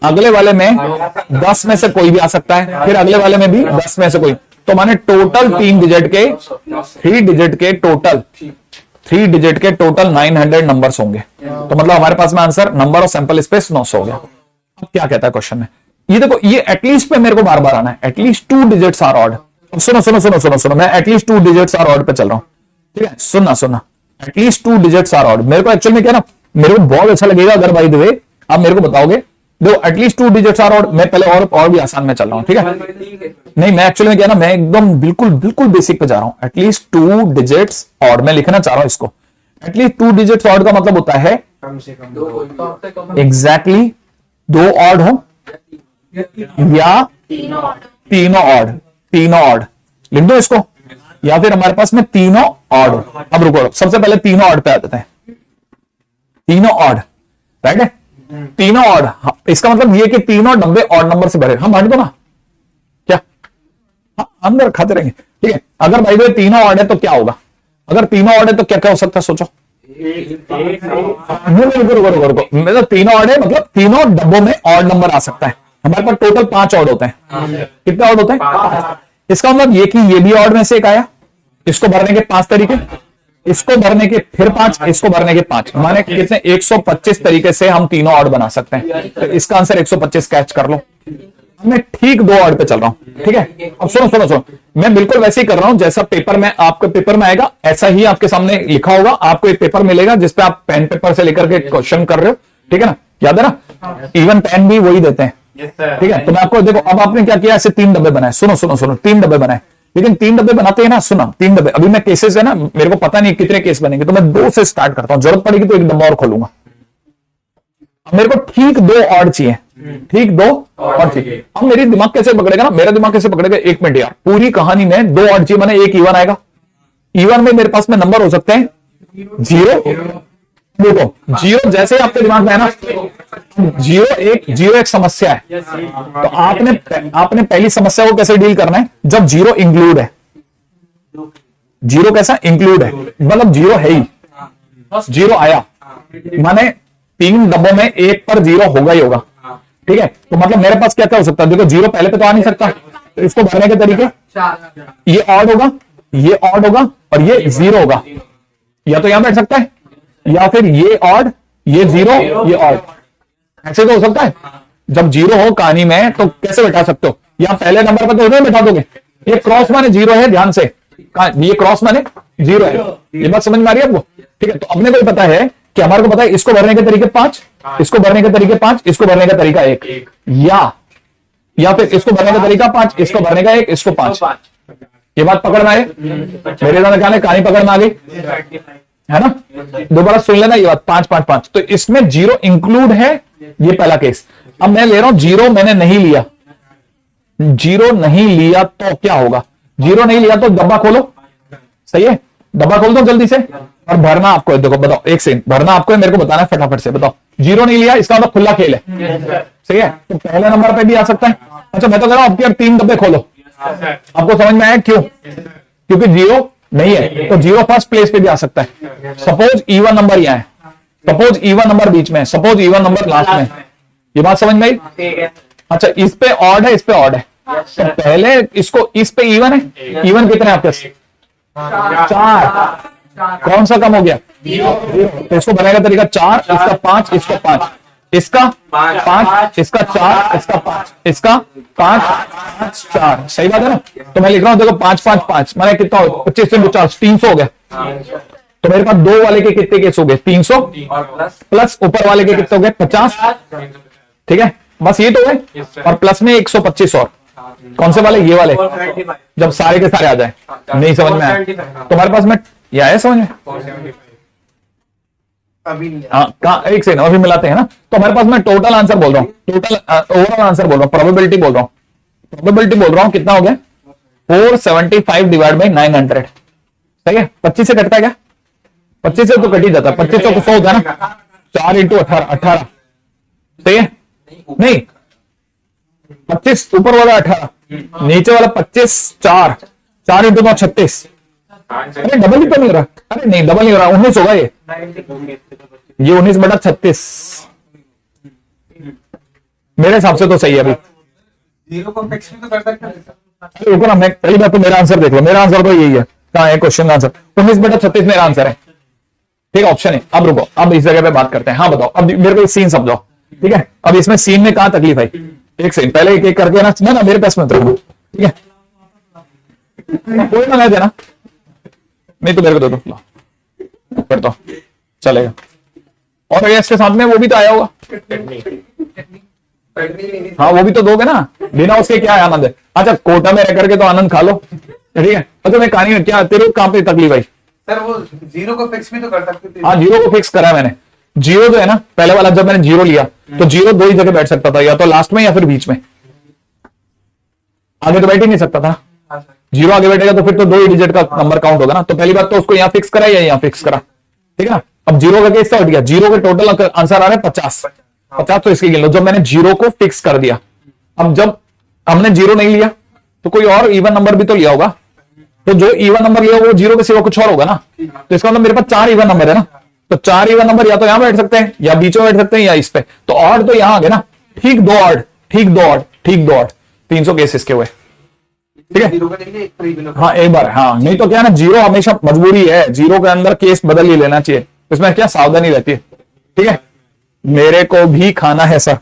अगले वाले में 10 में से कोई भी आ सकता है, फिर अगले वाले में भी 10 में से कोई। तो माने टोटल 3 डिजिट के 3 डिजिट के टोटल 900 नंबर्स होंगे। तो मतलब हमारे पास में answer number of sample space 900 हो गया। अब क्या कहता है क्वेश्चन में? ये देखो, ये एटलीस्ट पे मेरे को बार बार आना है। At least 2 digits are odd. सुनो, मैं एटलीस्ट 2 डिजिट्स आर ऑड पे चल रहा हूं। ठीक है, सुनना, एटलीस्ट 2 डिजिट्स आर ऑड। मेरे को एक्चुअल में क्या ना, मेरे को बहुत अच्छा लगेगा अगर बाय द वे आप मेरे को बताओगे, देखो एटलीस्ट 2 डिजिट्स आर ऑड। मैं पहले और भी आसान में चल रहा हूं। ठीक है, नहीं मैं एक्चुअली में क्या ना, मैं एकदम बिल्कुल बेसिक पे जा रहा हूं। एटलीस्ट 2 डिजिट्स ऑड मैं लिखना चाह रहा हूं इसको। एटलीस्ट 2 डिजिट्स ऑड का मतलब होता है कम से कम एग्जैक्टली 2 ऑड हो या तीनों ऑड। लिख दो इसको, या फिर हमारे पास में तीनों ऑड हो। अब रुको, सबसे पहले तीनों ऑड पे आ जाते हैं। तीनों ऑड, राइट है, तीनों ऑड। इसका मतलब ये कि तीनों डब्बे ऑड नंबर से भरे। हम बांट दो ना क्या? हाँ, अंदर खाते रहेंगे। ठीक है, अगर भाई दो तीनों ऑड है तो क्या होगा? अगर तीनों ऑड है तो क्या क्या हो सकता है? सोचो। रुको, मतलब तीनों ऑड है, मतलब तीनों डब्बों में ऑड नंबर आ सकता है। हमारे पास टोटल 5 ऑड होते हैं। कितने ऑड होते हैं? इसका मतलब ये कि ये भी ऑड में से एक आया, इसको भरने के 5 तरीके, इसको भरने के फिर 5, इसको भरने के 5, माने कितने 125 तरीके से हम तीनों ऑड बना सकते हैं। तो इसका आंसर 125 कैच कर लो। मैं ठीक 2 ऑड पे चल रहा हूं। ठीक है, अब सुनो, मैं बिल्कुल वैसे ही कर रहा हूं जैसा पेपर में, आपके पेपर में आएगा ऐसा ही आपके सामने लिखा होगा। आपको एक पेपर मिलेगा जिसपे आप पेन पेपर से लेकर के क्वेश्चन कर रहे हो। ठीक है ना, याद है ना? इवन पेन भी वही देते हैं, ठीक है, तो मैं आपको देखो, अब आपने क्या किया, ऐसे 3 डब्बे बनाए, सुनो सुनो सुनो, 3 डब्बे बनाए, लेकिन 3 डब्बे बनाते हैं ना, सुनो 3 डब्बे, अभी मैं केसेस है ना, मेरे को पता नहीं कितने केस बनेंगे, तो मैं 2 से स्टार्ट करता हूं, जरूरत पड़ेगी तो 1 डब्बा और खोलूंगा। अब मेरे को ठीक 2 ऑड चाहिए, ठीक 2 ऑड चाहिए। अब मेरी दिमाग कैसे पकड़ेगा ना, मेरा दिमाग कैसे पकड़ेगा, 1 मिनट यार, पूरी कहानी में 2 ऑड चाहिए, मैंने 1 इवन आएगा, इवन में मेरे पास में नंबर हो सकते हैं 0, देखो 0 जैसे ही आपके दिमाग में है ना, 0 एक समस्या है, तो आपने पहली समस्या को कैसे डील करना है, जब 0 इंक्लूड है, 0 कैसा इंक्लूड है, मतलब 0 है ही, 0 आया, माने 3 डब्बों में 1 पर 0 होगा ही होगा, ठीक है, तो मतलब मेरे पास क्या क्या हो सकता है, देखो 0 पहले पे तो आ नहीं सकता, तो इसको भरने के तरीके, ये ऑड होगा, ये ऑड होगा, और ये 0 होगा, या तो यहां बैठ सकता है, या फिर ये ऑड, ये 0, ये ऑड, ऐसे तो हो सकता है। जब 0 हो कहानी में तो कैसे बैठा सकते हो, या पहले नंबर पर तो उधर बैठा दोगे, ये क्रॉस माने 0 है, ध्यान से, ये क्रॉस माने 0 है, ये बात समझ में आ रही है आपको, ठीक है, तो अपने को पता है कि हमारे को पता है इसको भरने के तरीके 5, इसको भरने के तरीके 5, इसको भरने का तरीका 1, या फिर इसको भरने का तरीका 5, इसको भरने का 1, इसको 5, ये बात पकड़ में आए, मेरे द्वारा क्या कहानी पकड़ में आ गई है ना, दोबारा सुन लेना ये बात, 5 5 5, तो इसमें 0 इंक्लूड है, ये पहला केस। अब मैं ले रहा हूं 0 मैंने नहीं लिया, 0 नहीं लिया तो क्या होगा, 0 नहीं लिया तो डब्बा खोलो, सही है, डब्बा खोल दो जल्दी से, और भरना आपको है, देखो बताओ, एक सेकंड, भरना आपको है, मेरे को बताना है फटाफट से, बताओ 0 नहीं लिया, इसका मतलब खुला खेल है, सही है, तो पहले नंबर पे भी आ सकता है। अच्छा मैं तो कह रहा हूं आपके 3 डब्बे खोलो, आपको समझ में आया क्यों, क्योंकि 0 नहीं है, तो 0 फर्स्ट प्लेस पे भी आ सकता है, सपोज इवन नंबर यहां है, सपोज इवन नंबर बीच में, सपोज इवन नंबर लास्ट में, ये बात समझ में आई। अच्छा इस पे ऑड है, इस पे ऑड है, तो पहले इसको, इस पे इवन है, इवन कितने आपके 4, कौन सा कम हो गया, तो इसको बनाने का तरीका 4, इसका 5, इसको 5, इसका 5, इसका 4, इसका 5, इसका 5 5 4, सही बात है ना, तो मैं लिख रहा हूं देखो 5 5 5 मैंने कितना हो, 25 से 50, 300 हो गया, तो मेरे पास 2 वाले के कितने केस हो गए, 300 प्लस ऊपर वाले के कितने हो गए, 50, ठीक है, बस ये तो है, और प्लस में 125 और, कौन से वाले, ये वाले, जब सारे के सारे आ जाए, नहीं समझ में आया तो हमारे पास में यह है, समझ में, हाँ एक सेकंड अभी मिलाते हैं ना, तो हमारे पास मैं टोटल आंसर बोल रहा हूँ, टोटल ओवरऑल आंसर बोल रहा हूँ, प्रोबेबिलिटी बोल रहा हूँ, प्रोबेबिलिटी बोल रहा हूँ, कितना हो गया 475 डिवाइड बाई 900, सही है, 25 से कटता है क्या, 25 से तो कट ही जाता है, 25 से 100 होता है ना, 4 इंटू 18, सही है, नहीं 25 ऊपर वाला 18, नीचे वाला 25, 4 इंटू 9 36, अरे डबल ही तो नहीं हो रहा, अरे नहीं डबल नहीं हो रहा, 19 होगा ये 19/36 मेरे हिसाब से तो सही है। अभी 0 को फिक्स भी तो कर सकते हैं, रुको ना, मैं पहली बात तो मेरा आंसर देख लो, मेरा आंसर तो यही है, कहां है क्वेश्चन का आंसर, 19/36 मेरा आंसर है, ठीक है, ऑप्शन है। अब रुको, अब इस जगह पे बात करते हैं, हाँ बताओ, अब मेरे को सीन समझाओ, ठीक है, अब इसमें सीन में कहां तकलीफ है, एक सेकंड पहले एक एक करके ना मेरे पास में उतरो, ठीक है, कोई ना ले देना, नहीं तो मेरे को दे दो, फिर तो चलेगा, और इसके साथ में वो भी तो आया होगा, हाँ वो भी तो दोगे ना, बिना उसके क्या आनंद है। अच्छा कोटा में रह करके तो आनंद खा लो, ठीक है, अच्छा मैं कहानी में क्या तेरे कहां पे तकलीफ आई, सर वो 0 को फिक्स भी तो कर सकते थे, हाँ 0 को फिक्स करा मैंने, 0 जो है ना पहले वाला, जब मैंने 0 लिया तो 0 2 ही जगह बैठ सकता था, या तो लास्ट में या फिर बीच में, आगे तो बैठ ही नहीं सकता था, 0 आगे बैठेगा तो फिर तो 2 ही डिजिट का नंबर काउंट होगा ना, तो पहली बात तो उसको यहाँ फिक्स करा या यहाँ फिक्स करा, ठीक है ना। अब 0 का केस हट गया, 0 के टोटल आंसर आ रहा है 50, तो इसकी गिन लो, जब मैंने 0 को फिक्स कर दिया, अब जब हमने 0 नहीं लिया तो कोई और इवन नंबर भी तो लिया होगा, तो जो इवन नंबर लिया वो 0 के सिवा कुछ और होगा ना, तो इसका मतलब मेरे पास 4 इवन नंबर है ना, तो 4 इवन नंबर या तो यहां बैठ सकते हैं, या बीच में बैठ सकते हैं, या इस पे, तो ऑड तो यहां आ गए ना, ठीक 2 ऑड, ठीक 2 ऑड, ठीक 2 ऑड, 300 केस इसके हुए, ठीक है, 0 का लेंगे, एक फ्री बिलो, हाँ एक बार, हाँ नहीं तो क्या ना 0 हमेशा मजबूरी है, 0 के अंदर केस बदल ही लेना चाहिए, इसमें क्या सावधानी रहती है, ठीक है, मेरे को भी खाना है सर,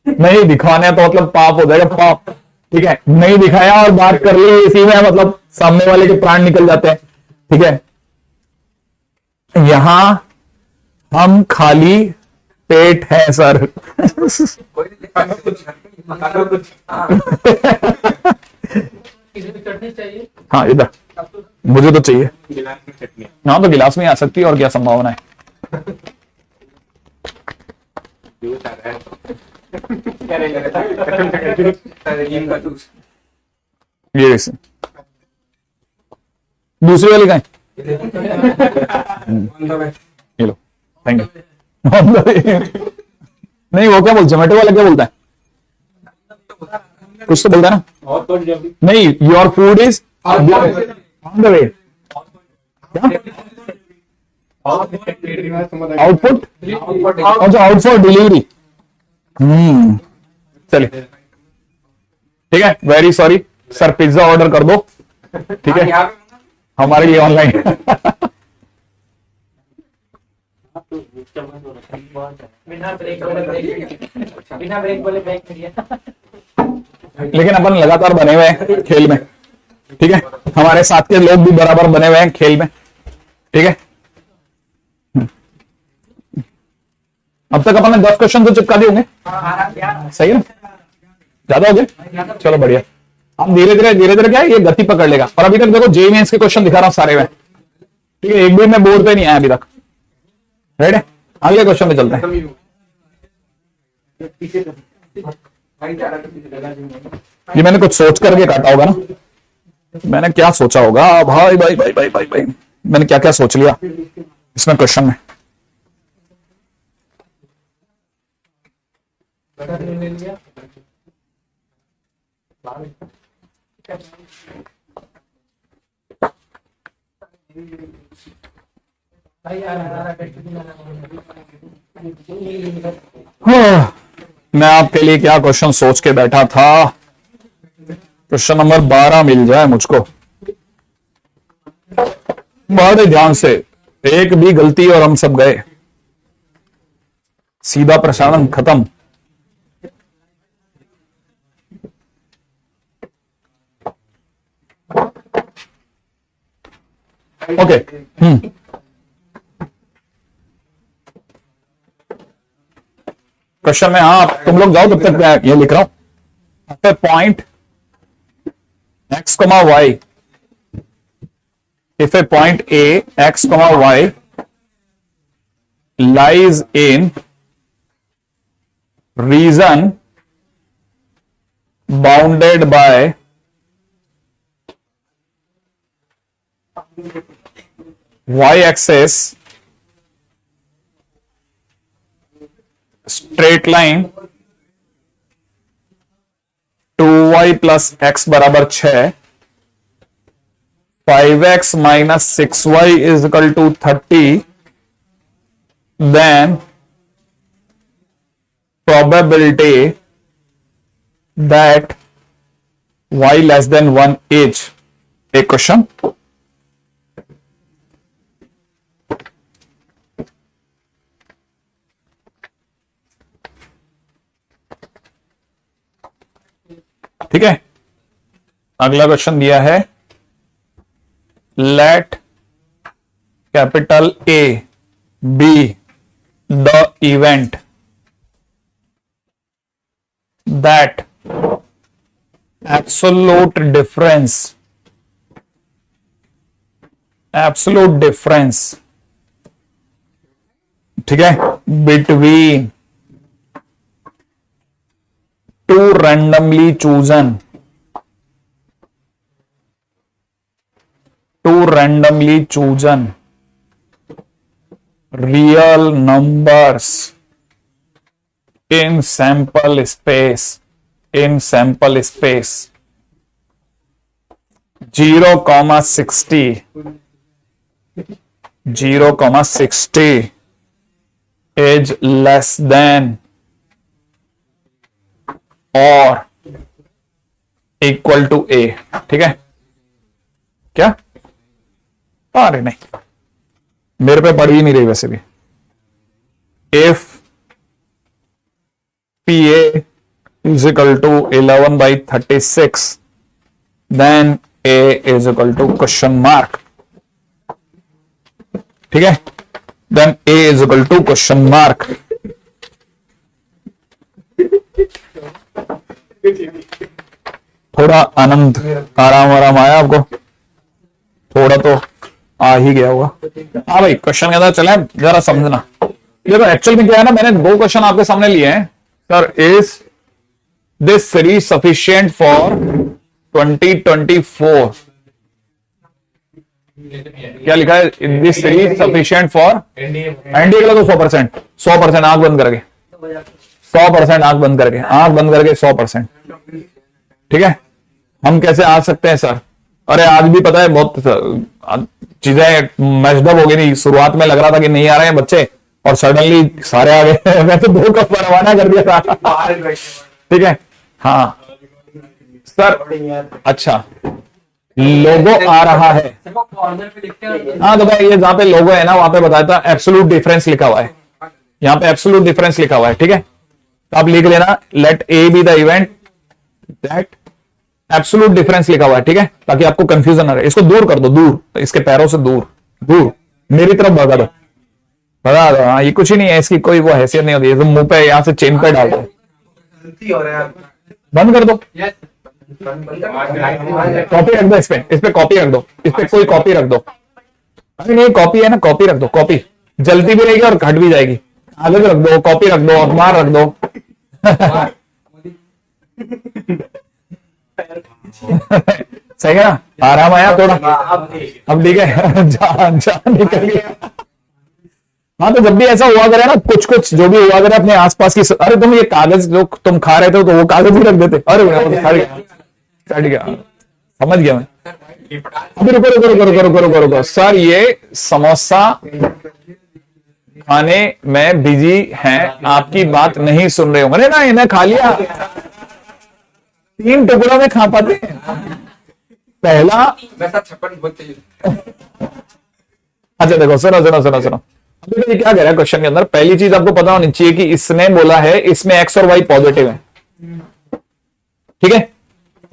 नहीं दिखाने तो मतलब पाप हो जाएगा, पाप, ठीक है, नहीं दिखाया और बात कर ली इसी में, मतलब सामने वाले के प्राण निकल जाते हैं, ठीक है, यहां हम खाली पेट है सर। कोई नहीं देखा कुछ मकान कुछ। हाँ इसमें चटनी चाहिए। हाँ इधर मुझे तो चाहिए। हाँ तो गिलास में आ सकती है, और क्या संभावना है। नीम का जूस। ये देखिए। दूसरी वाली कहाँ है? ये लो, थैंक यू। नहीं वो क्या बोलते, जोमेटो वाला क्या बोलता है, कुछ तो बोलता है ना। नहीं, your food is on the way. Output, अच्छा आउट फॉर डिलीवरी। चलिए ठीक है, very sorry sir, pizza order कर दो, ठीक है, यहाँ पे हमारे लिए ऑनलाइन। बिना ब्रेक वाले ब्रेक में दिया। लेकिन अपन लगातार बने हुए हैं खेल में, ठीक है, हमारे साथ के लोग भी बराबर बने हुए हैं खेल में, ठीक है। अब तक अपन ने 10 क्वेश्चन तो चिपका दिए होंगे, सही है ना, ज्यादा हो गए, चलो बढ़िया। अब धीरे धीरे क्या है, ये गति पकड़ लेगा। और अभी तक देखो जेईई मेंस के क्वेश्चन दिखा रहा हूं सारे में, ठीक है, एक भी में बोर्ड पे नहीं आया अभी तक। राइट है, अगले क्वेश्चन में चलते हैं। ये मैंने कुछ सोच करके काटा होगा ना, मैंने क्या सोचा होगा भाई भाई भाई भाई भाई भाई, मैंने क्या क्या सोच लिया इसमें क्वेश्चन में। ले लिया। भाई यार मैं आपके लिए क्या क्वेश्चन सोच के बैठा था, क्वेश्चन नंबर 12 मिल जाए मुझको। बड़े ध्यान से, एक भी गलती और हम सब गए, सीधा प्रसारण खत्म। ओके, क्वेश्चन में, हाँ तुम लोग जाओ, तब तक मैं ये लिख रहा हूं। Point x, y, if a point A x, y lies in region bounded by y-axis straight line 2y plus x बराबर 6, 5x minus 6y is equal to 30, then probability that y less than 1 is a question। ठीक है, अगला question दिया है, let capital A B the event that absolute difference, ठीक है, between two randomly chosen real numbers in sample space 0,60 is less than और equal to A, ठीक है, क्या, अरे नहीं, मेरे पे पढ़ ही नहीं रही वैसे भी। If PA is equal to 11/36, then A is equal to question mark, ठीक है, then A is equal to question mark, थोड़ा आनंद आराम आराम आया आपको? थोड़ा तो आ ही गया होगा। हाँ भाई, क्वेश्चन के अंदर चले, जरा समझना। ये तो एक्चुअल में क्या है ना, मैंने 2 क्वेश्चन आपके सामने लिए हैं। Sir, is this series sufficient for 2024? क्या लिखा है? This series sufficient for NDA के लिए तो 100% आंख बंद करके 100% आंख बंद करके 100%। ठीक है, हम कैसे आ सकते हैं सर? अरे आज भी पता है बहुत चीजें मैशडअप हो गई थी। शुरुआत में लग रहा था कि नहीं आ रहे हैं बच्चे, और सडनली सारे आ गए। मैं तो 2 कप रवाना कर दिया था। ठीक है, हाँ सर। अच्छा, लोगो आ रहा है। हाँ तो भाई, ये जहां पे लोगो है ना, वहां पे बताया था एब्सोल्यूट डिफरेंस लिखा हुआ है। यहाँ पे एब्सोल्यूट डिफरेंस लिखा हुआ है। ठीक है, तो आप लिख लेना, let A B the event that absolute difference लिखा हुआ है। ठीक है, ताकि आपको कंफ्यूजन ना रहे। इसको दूर कर दो, दूर, इसके पैरों से दूर मेरी तरफ भगा दो, भगा दो। हाँ, ये कुछ ही नहीं है, इसकी कोई वो हैसियत नहीं होती है। तो मुंह पे यहाँ से चेन पे डाल दो, बंद कर दो। कॉपी रख दो, इस पे कॉपी रख दो, इस पे कोई कॉपी रख दो। अरे नहीं, कॉपी है ना, कॉपी रख दो। कॉपी जलती भी रहेगी और घट भी जाएगी। कागज रख दो, कॉपी रख दो, अखबार रख दो। सही है ना? आराम आया थोड़ा? अब ठीक है। जान निकल गया। हाँ, तो जब भी ऐसा हुआ करे ना, कुछ जो भी हुआ करे अपने आसपास की, अरे तुम ये कागज जो तुम खा रहे थे तो वो कागज ही रख देते। अरे सड़ गया, समझ गया मैं। अभी रुको सर, ये समोसा खाने में बिजी हैं, आपकी बात नहीं सुन रहे होंगे ना। इन्हें खा लिया, 3 टुकड़ों में खा पाते हैं। पहला, अच्छा देखो, सुनो। ये क्या कह रहा है क्वेश्चन के अंदर? पहली चीज आपको पता होनी चाहिए कि इसने बोला है इसमें एक्स और वाई पॉजिटिव है। ठीक है,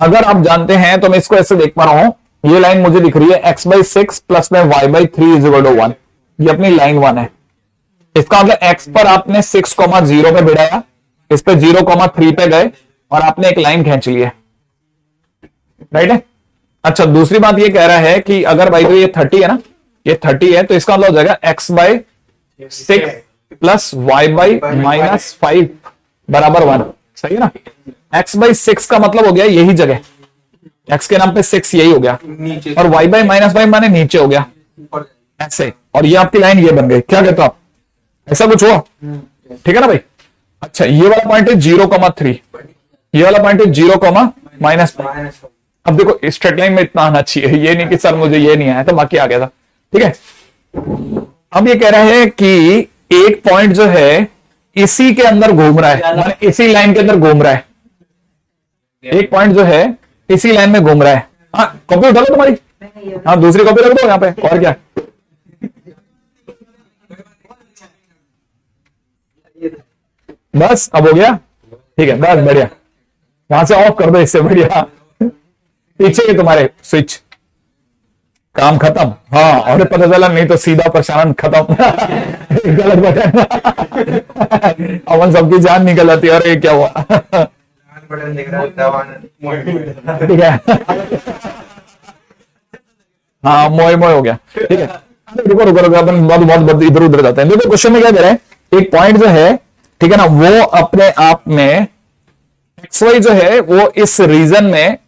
अगर आप जानते हैं तो मैं इसको ऐसे देख पा रहा हूं, ये लाइन मुझे दिख रही है x/6 प्लस में y/3 = 1। ये अपनी लाइन 1 है। इसका मतलब x पर आपने 6,0 पे भिड़ाया, इस पे 0,3 पे गए और आपने एक लाइन खींच ली है। राइट है? अच्छा, दूसरी बात ये कह रहा है कि अगर भाई तो ये 30 है ना, ये 30 है, तो इसका मतलब हो जाएगा x/6 प्लस y/-5 बराबर 1। सही है ना? x/6 का मतलब हो गया यही जगह, x के नाम पे 6 यही हो गया, और y/-5 माने नीचे हो गया ऐसे, और ये आपकी लाइन ये बन गई। क्या कहते हो आप? ऐसा कुछ हुआ? ठीक है ना भाई? अच्छा, ये वाला पॉइंट है 0,3, ये वाला पॉइंट है 0,-5। अब देखो, स्ट्रेट लाइन में इतना आना चाहिए, ये नहीं कि सर मुझे ये नहीं आया तो बाकी आ गया था। ठीक है, अब ये कह रहा है कि एक पॉइंट जो है इसी के अंदर घूम रहा है, मतलब इसी लाइन के अंदर घूम रहा है। एक पॉइंट जो है इसी लाइन में घूम रहा है। हाँ, कॉपी उठा लो तुम्हारी। हाँ, दूसरी कॉपी रख दो यहाँ पे, और क्या। बस अब हो गया? ठीक है, बस बढ़िया। वहां से ऑफ कर दो, इससे बढ़िया पीछे ही तुम्हारे स्विच, काम खत्म। हाँ, और पता चला नहीं तो सीधा प्रशांत खत्म। गलत बटन। अमन सबकी जान निकल आती है। और ये क्या हुआ? ठीक है, हाँ, मोय हो गया। ठीक है, रुको अपन बहुत इधर उधर जाते हैं। देखो क्वेश्चन में क्या कह रहे हैं, एक पॉइंट जो है, ठीक है ना, वो अपने आप में XY जो है वो इस रीजन में,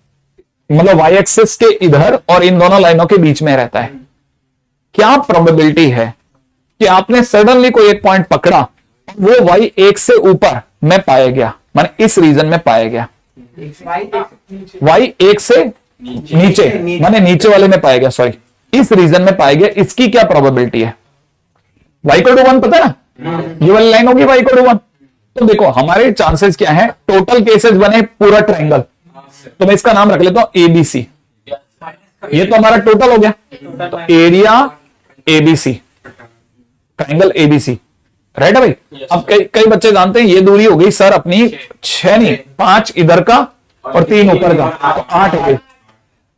मतलब y एक्सिस के इधर और इन दोनों लाइनों के बीच में रहता है। क्या प्रोबेबिलिटी है कि आपने सडनली कोई एक पॉइंट पकड़ा, वो y 1 से ऊपर में पाया गया, माने इस रीजन में पाया गया। y 1 से नीचे, माने नीचे वाले में पाया गया, सॉरी, इस रीजन में पाया गया। इसकी क्या प्रोबेबिलिटी है? y = 1 पता है ना, ये वाली लाइन होगी y = 1। तो देखो हमारे चांसेस क्या है, टोटल केसेस बने पूरा ट्रायंगल, तो मैं इसका नाम रख लेता हूं ABC। ये तो हमारा टोटल हो गया, तो area ABC, triangle ABC। Right है भाई? अब कई बच्चे जानते हैं ये दूरी हो गई सर अपनी 6 नहीं 5 इधर का और 3 ऊपर का, तो 8 हो गई।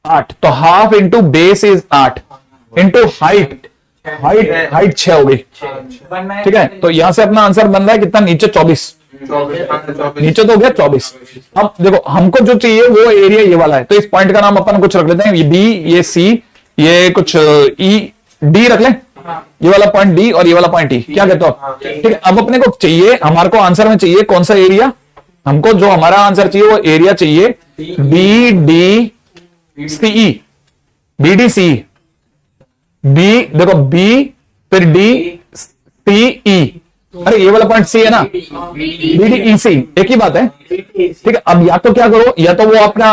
8 तो half into base is 8 into height 6 हो गई। ठीक है, तो यहां से अपना आंसर बन रहा है कितना, नीचे 24। नीचे तो हो गया 24। अब देखो हमको जो चाहिए वो एरिया ये वाला है, तो इस पॉइंट का नाम अपन कुछ रख लेते हैं, ये बी, ये सी, ये कुछ ई, डी रख लें, ये वाला पॉइंट डी और ये वाला पॉइंट ई। क्या कहते हो आप? ठीक है, अब अपने को चाहिए, हमारे को आंसर में चाहिए कौन सा एरिया, हमको जो हमारा आंसर चाहिए वो एरिया चाहिए बी डी सी ई, बी डी सी, बी देखो बी फिर डी सी ई, अरे ये वाला पॉइंट सी है ना, बी डी ई सी, एक ही बात है। ठीक है, अब या तो क्या करो, या तो वो अपना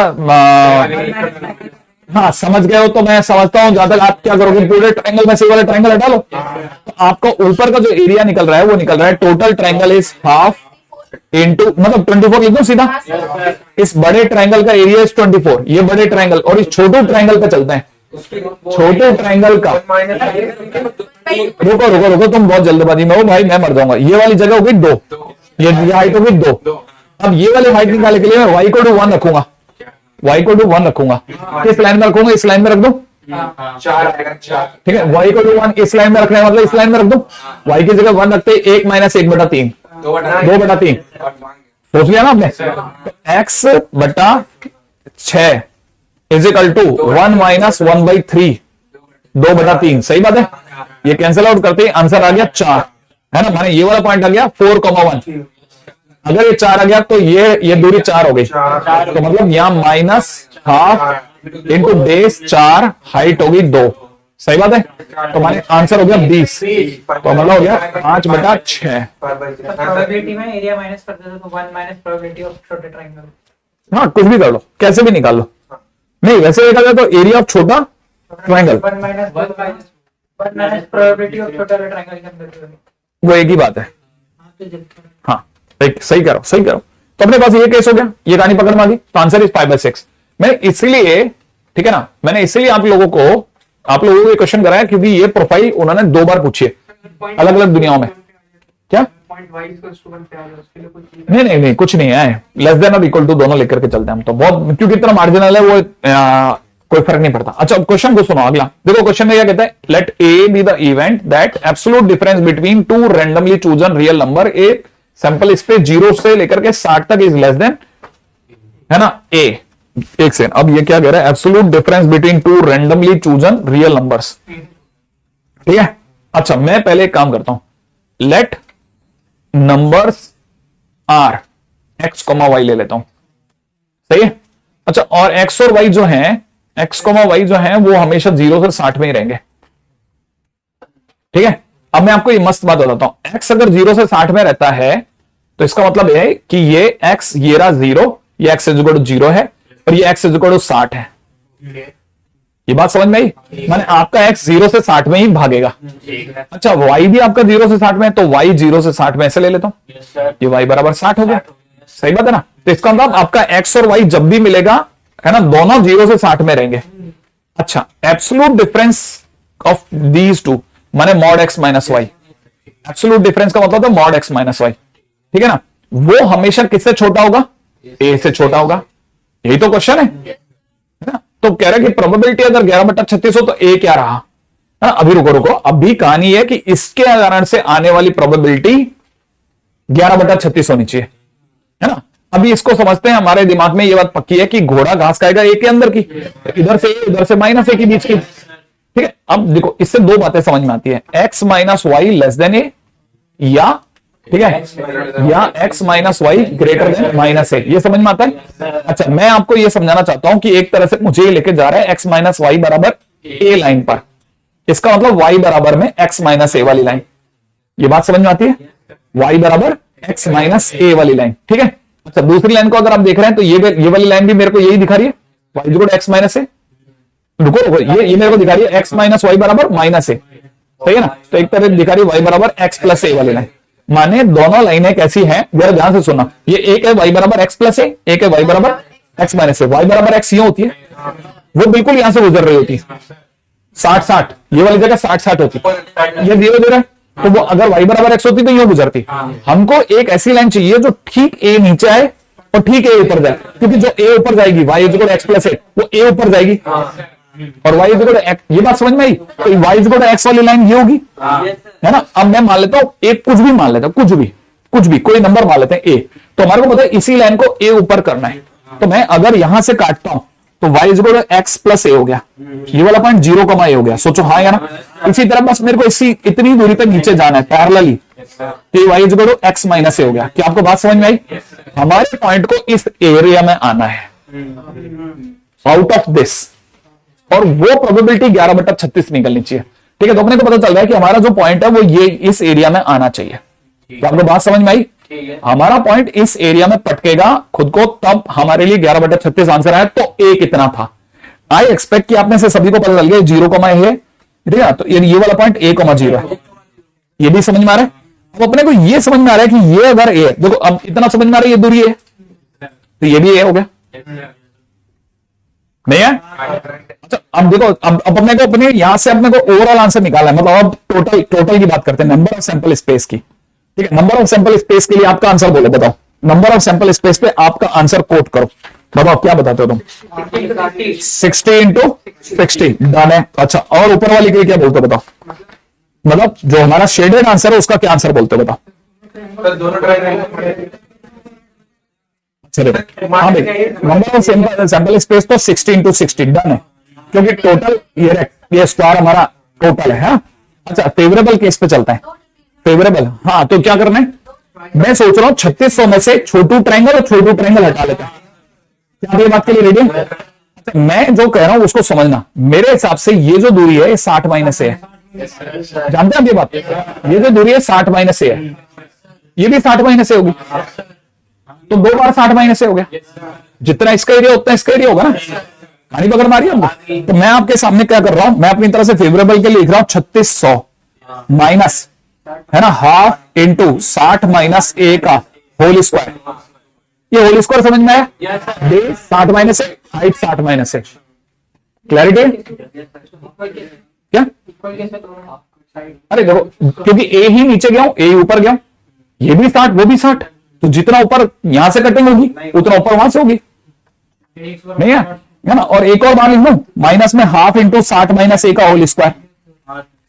हाँ समझ गए हो तो मैं समझता हूं, ज्यादा आप क्या करोगे, पूरे ट्रायंगल में से वाले ट्रायंगल हटा लो, तो आपको ऊपर का जो एरिया निकल रहा है वो निकल रहा है total triangle is half into, मतलब 24 लिख दो सीधा, इस बड़े ट्रायंगल का एरिया इज 24, ये बड़े ट्रायंगल, और इस छोटे ट्रायंगल पे चलते हैं, छोटे ट्रायंगल का, रुको रुको रुको, तुम बहुत जल्दबाजी में हो भाई, मैं मर जाऊंगा। ये वाली जगह होगी 2, ये हाइट होगी 2, अब ये वाली हाइट निकालने के लिए मैं y को 1 रखूंगा, y को 1 रखूंगा, किस लाइन में रखूंगा, इस लाइन में रख दो, 4 ठीक है, y को 1 इस लाइन में रखना है, मतलब इस लाइन में रख दो, y की जगह 1 रखते 1 माइनस 1/3, 2/3 सोच लिया ना आपने, तो x बटा 6 इज इक्वल टू 1 माइनस 1/3, 2/3, सही बात है, ये कैंसिल आउट करते ही आंसर आ गया 4, है ना, माने ये वाला पॉइंट आ गया 4,1, अगर ये 4 आ गया तो ये दूरी 4 हो गई, तो मतलब यहां minus half into base 4, height होगी 2, सही बात है, तो माने आंसर हो गया 20, तो मतलब हो गया 5/6। प्रोबेबिलिटी में एरिया माइनस कर देते तो 1 माइनस प्रोबेबिलिटी ऑफ छोटे ट्रायंगल। हाँ कुछ भी कर लो, कैसे भी निकाल लो, नहीं वैसे देखा जाए तो एरिया ऑफ छोटा ट्रायंगल 1 माइनस प्रोबेबिलिटी ऑफ छोटा ट्रायंगल के अंदर वो एक ही बात है। हाँ सही करो, सही करो, तो अपने पास ये केस हो गया, ये कहानी पकड़ में आ गई, तो आंसर इज 5/6। मैंने इसलिए, ठीक है ना, मैंने इसलिए आप लोगों को ये क्वेश्चन कराया क्योंकि ये प्रोफाइल उन्होंने 2 बार पूछी है अलग अलग दुनियाओं में। क्या नहीं नहीं नहीं कुछ नहीं है, लेस देन और इक्वल टू दोनों लेकर के चलते हैं हम तो, बहुत क्योंकि इतना मार्जिनल है वो कोई फर्क नहीं पड़ता। अच्छा क्वेश्चन को सुनो अगला, देखो क्वेश्चन में क्या कहता है, let A B the event that absolute difference between 2 randomly chosen real number, a sample space 0 से लेकर के 60 तक इज लेस देन, है ना, ए, एक सेकंड, अब ये क्या कह रहा है, absolute difference between 2 randomly chosen real numbers, ठीक है। अच्छा मैं पहले एक काम करता हूं, let numbers are X comma Y ले लेता हूं, सही है। अच्छा और एक्स और वाई जो है, एक्स कॉमा वाई जो है वो हमेशा 0 से 60 में ही रहेंगे, ठीक है। अब मैं आपको ये मस्त बात बताता हूं, एक्स अगर 0 से 60 में रहता है तो इसका मतलब है कि ये एक्स ये रहा 0, ये एक्स इक्वल टू 0 है और ये एक्स इक्वल टू 60 है, ये बात समझ में आई, माने आपका एक्स 0 से 60 में ही भागेगा। अच्छा वाई भी आपका 0 से 60 में है, तो वाई 0 से 60 में ऐसे ले लेता हूं, ये वाई बराबर 60 हो गया, सही बात है ना। तो इसका मतलब आपका एक्स और वाई जब भी मिलेगा, है ना, दोनों 0 से 60 में रहेंगे। अच्छा absolute difference of these two माने mod X minus Y, absolute difference का मतलब है मॉड एक्स माइनस वाई, ठीक है ना, वो हमेशा किससे छोटा होगा, ए से छोटा होगा, यही तो क्वेश्चन है ना। तो कह रहा है कि प्रोबेबिलिटी अगर 11/36 हो तो ए क्या रहा, है ना। अभी रुको रुको, अभी कहानी है कि इसके कारण से आने वाली प्रोबेबिलिटी 11/36 होनी चाहिए, है ना। अभी इसको समझते हैं, हमारे दिमाग में ये बात पक्की है कि घोड़ा घास खाएगा ए के अंदर की, इधर से ए उधर से माइनस ए के बीच की, ठीक है। अब देखो इससे 2 बातें समझ में आती है, X minus Y less than A, या ठीक है, या X minus Y greater than minus A, ये समझ में आता है। अच्छा मैं आपको ये समझाना चाहता हूं कि एक तरह से मुझे ये लेके जा रहा है एक्स माइनस वाई बराबर ए लाइन पर, इसका मतलब वाई बराबर में एक्स माइनस ए वाली लाइन, ये बात समझ में आती है, वाई बराबर एक्स माइनस ए वाली लाइन, ठीक है। अच्छा दूसरी लाइन को अगर आप देख रहे हैं तो ये वाली लाइन भी मेरे को यही दिखा रही है, Y equal to X minus A, रुको रुको, ये मेरे को दिखा रही है एक्स माइनस वाई बराबर माइनस ए, सही है ना। तो एक तरह दिखा रही है वाई बराबर एक्स प्लस ए वाली लाइन, माने दोनों लाइनें कैसी हैं, जरा ध्यान से सुनना, ये एक है वाई बराबर एक्स प्लस ए, एक है वाई बराबर एक्स माइनस ए। वाई बराबर एक्स ये होती है, वो बिल्कुल यहां से गुजर रही होती है 60-60, ये वाली जगह 60-60 होती है, ये 0-0 है, तो वो अगर वाई बराबर एक्स होती तो यूं गुजरती। हमको एक ऐसी लाइन चाहिए जो ठीक ए नीचे आए और ठीक ए ऊपर जाए, क्योंकि जो ए ऊपर जाएगी Y equal to X plus A, वो ए ऊपर जाएगी और वाई इक्वल टू एक्स, ये बात समझ में आई। तो वाई इक्वल टू एक्स वाली लाइन ये होगी, है ना। अब मैं मान लेता हूं एक कुछ भी मान लेता हूं, कुछ भी कुछ भी कोई नंबर मान लेते हैं ए, तो हमारे को पता है इसी लाइन को ए ऊपर करना है। तो मैं अगर यहां से काटता हूं तो y equal to X plus A हो गया, ये वाला पॉइंट 0, ए हो गया। सोचो हाँ या ना। इसी तरह बस मेरे को इतनी दूरी पे नीचे जाना है पैरेलली, तो y equal to X minus A हो गया। क्या आपको बात समझ में आई? हमारे पॉइंट को इस एरिया में आना है आउट ऑफ दिस, और वो प्रोबेबिलिटी 11/36 निकलनी चाहिए। ठीक है, तो अपने को पता चल रहा है कि हमारा जो पॉइंट है वो ये इस एरिया में आना चाहिए। तो आपको बात समझ में आई? हमारा पॉइंट इस एरिया में पटकेगा खुद को, तब हमारे लिए 11/36 आंसर आया। तो ए कितना था? आई एक्सपेक्ट कि आप में से सभी को पता चल गया 0, है, ठीक है। तो ये वाला पॉइंट a,0 है, ये भी समझ में आ रहा है। अब अपने को ये समझ में आ रहा है कि ये अगर ए है, देखो अब इतना समझ में आ रहा है, ये दूरी है तो ये भी ए हो गया, नहीं है? अच्छा अब देखो, अब अपने को अपने यहां से अपने को ओवरऑल आंसर निकाला है, मतलब अब टोटल की बात करते हैं, नंबर ऑफ सैंपल स्पेस की। ठीक है, नंबर ऑफ सैंपल स्पेस के लिए आपका आंसर बोलो, बताओ नंबर ऑफ सैंपल स्पेस पे आपका आंसर कोट करो, बताओ क्या बताते हो तुम? 60 इंटू 60 डन है। अच्छा, और ऊपर वाली के लिए क्या बोलते हो बताओ? मतलब जो हमारा शेडेड आंसर है उसका क्या आंसर बोलते हो बताओ? चलिए हाँ भाई, नंबर ऑफ सैंपल स्पेस तो 60 इंटू 60 डन है, क्योंकि टोटल ये स्क्वायर हमारा टोटल है। हाँ? अच्छा, फेवरेबल केस पे चलता है, फेवरेबल। हाँ, तो क्या करना है, मैं सोच रहा हूं 3600 में से छोटू ट्रायंगल और छोटू ट्रायंगल हटा लेते हैं। क्या ये बात के लिए रेडी है? अच्छा, मैं जो कह रहा हूं उसको समझना। मेरे हिसाब से ये जो दूरी है 60 माइनस है, जानते हैं आप ये बात? ये जो दूरी है 60 माइनस है, ये भी 60 माइनस होगी, तो 2 बार 60 माइनस हो गया। जितना इसका एरिया उतना इसका एरिया होगा ना, कहानी पकड़ मारी हमने। तो मैं आपके सामने क्या कर रहा हूं, मैं अपनी तरह से फेवरेबल के लिए लिख रहा हूं 3600 माइनस, है ना, हाफ इंटू 60 माइनस ए का होल स्क्वायर। ये होल स्क्वायर समझ में आया? बेस 60 माइनस है, हाइट 60 माइनस है। क्लैरिटी? क्या? अरे देखो, क्योंकि ए ही नीचे गया हूं, ए ऊपर गया हूं, ये भी 60 वो भी 60, तो जितना ऊपर यहां से कटिंग होगी उतना ऊपर वहां से होगी, नहीं है ना? और एक और मान लिख लूं, माइनस में हाफ इंटू 60 माइनस ए का होल स्क्वायर,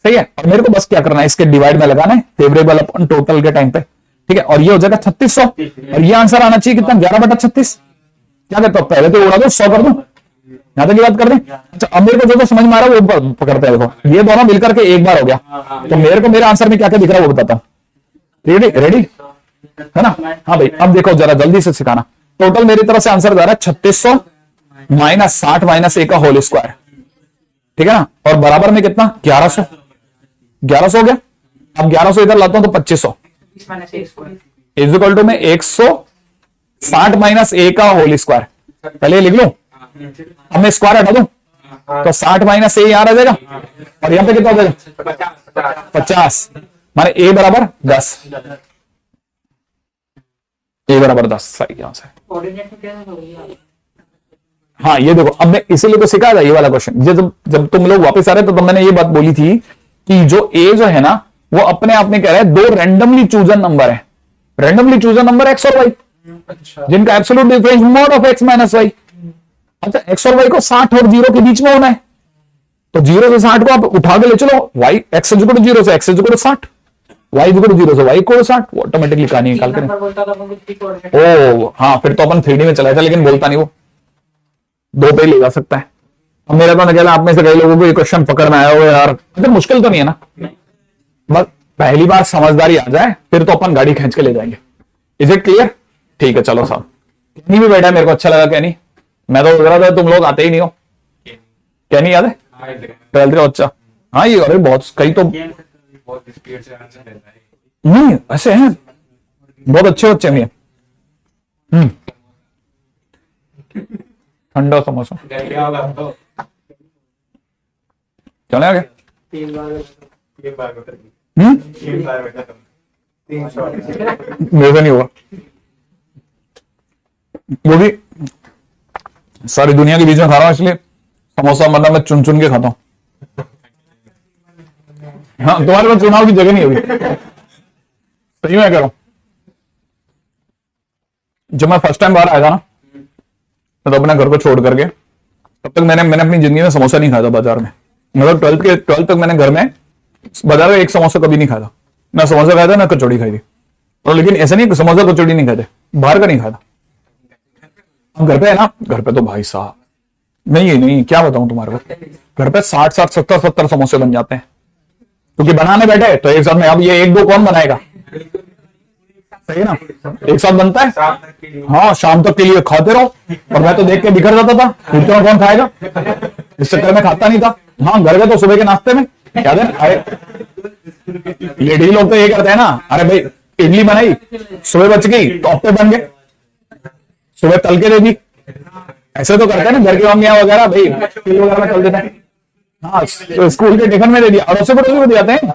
सही है। और मेरे को बस क्या करना है, इसके डिवाइड में लगाना है फेवरेबल अपन टोटल के टाइम पे, ठीक है। और ये हो जाएगा 3600, और ये आंसर आना चाहिए कितना? 11/36। क्या कहते हो, पहले तो उड़ा दो, 100 कर दो, यहां तक की बात कर दें। अच्छा, अब मेरे को जो समझ में आ रहा है वो पकड़ते हैं। देखो, ये दोनों मिलकर के एक बार हो गया, तो मेरे को मेरे आंसर में क्या क्या दिख रहा है वो बताता हूं। रेडी है ना? हाँ भाई, अब देखो जरा जल्दी से सिखाना। टोटल मेरी तरफ से आंसर जा रहा है 3600 माइनस 60 माइनस ए का होल स्क्वायर, ठीक है ना? और बराबर में कितना? 1100 हो गया। अब 1100 इधर लाता हूं तो 2500 इज इक्वल टू में 160 माइनस ए का होल स्क्वायर। पहले लिख लूं, अब मैं स्क्वायर हटा दूं तो 60 माइनस ए यहां आ जाएगा, और यहां पे कितना हो जाएगा? 50, माने ए बराबर 10, ए बराबर 10, सही यहां से। हाँ, ये देखो, अब मैं इसीलिए तो सिखाया था ये वाला क्वेश्चन। जब तुम लोग वापस आ रहे तो मैंने ये बात बोली थी कि जो ए जो है ना, वो अपने आप में कह रहा है 2 रैंडमली चूजन नंबर है, रैंडमली चूजन नंबर एक्स और वाई, जिनका absolute difference mod of X minus Y. अच्छा, एक्स और वाई को 60 और 0 के बीच में होना है, तो 0 से 60 को आप उठा के ले चलो, वाई एक्स इक्वल टू 0 से X equal to 60, Y equal to 0 से वाई इक्वल टू 60, वो ऑटोमेटिकली कहानी निकाल कर। ओ हाँ, फिर तो अपन 3D में चला था, लेकिन बोलता नहीं वो, 2 पे ले जा सकता है। अब मेरा तो निकला, आप में से कई लोगों को ये क्वेश्चन पकड़ में आया हो यार, तो मुश्किल तो नहीं है ना, बस पहली बार समझदारी आ जाए फिर तो अपन गाड़ी खींच के ले जाएंगे। Is it clear? ठीक है, चलो साहब। कैनी भी बैठा है, मेरे को अच्छा लगा कैनी। मैं तो लग रहा था तुम लोग आते ही नहीं हो। कैनी याद है? 12th का बच्चा। हाँ, ये अरे बहुत कई तो नहीं ऐसे हैं, बहुत अच्छे बच्चे हैं। ठंडा समोसा चले आगे। मेरे से नहीं हुआ, वो भी सारी दुनिया के बीच में खा रहा हूं, इसलिए समोसा मतलब मैं चुन चुन के खाता हूं। हाँ, तुम्हारे पास चुनाव की जगह नहीं होगी, सही में कह रहा हूं। जब मैं फर्स्ट टाइम बाहर आया था ना, तो अपने घर को छोड़ करके, तब तक मैंने अपनी जिंदगी में समोसा नहीं खाया था बाजार में। मतलब 12th तक मैंने घर में बाजार में एक समोसा कभी नहीं खाया था, ना समोसा खाया था ना कचौड़ी खाई थी। और लेकिन ऐसा नहीं कि समोसा कचौड़ी नहीं खाते, बाहर का नहीं खाता। हम घर पे है ना, घर पे तो भाई साहब नहीं नहीं क्या बताऊं तुम्हारे को, घर पे 60 70 समोसे बन जाते हैं, क्योंकि बनाने बैठे तो एक साथ में। अब ये एक दो कौन बनाएगा, सही है ना, एक साथ बनता है। हाँ, शाम तक के लिए खाते रहो। और मैं तो देख के बिखर जाता था, इतना कौन खाएगा, इस चक्कर में खाता नहीं था। हाँ, घर के तो सुबह के नाश्ते में याद है, अरे लेडी लोग तो ये करते हैं ना, अरे भाई इडली बनाई, सुबह बच गई तो अप्पे बन गए, सुबह तल के दे दी। ऐसे तो करते हैं ना घर की मम्मियां वगैरह, भाई तिल वगैरह में तल देते हैं। हाँ, स्कूल के टिफिन में दे दिया, अड़ोसे पड़ोसी को दिया जाते हैं।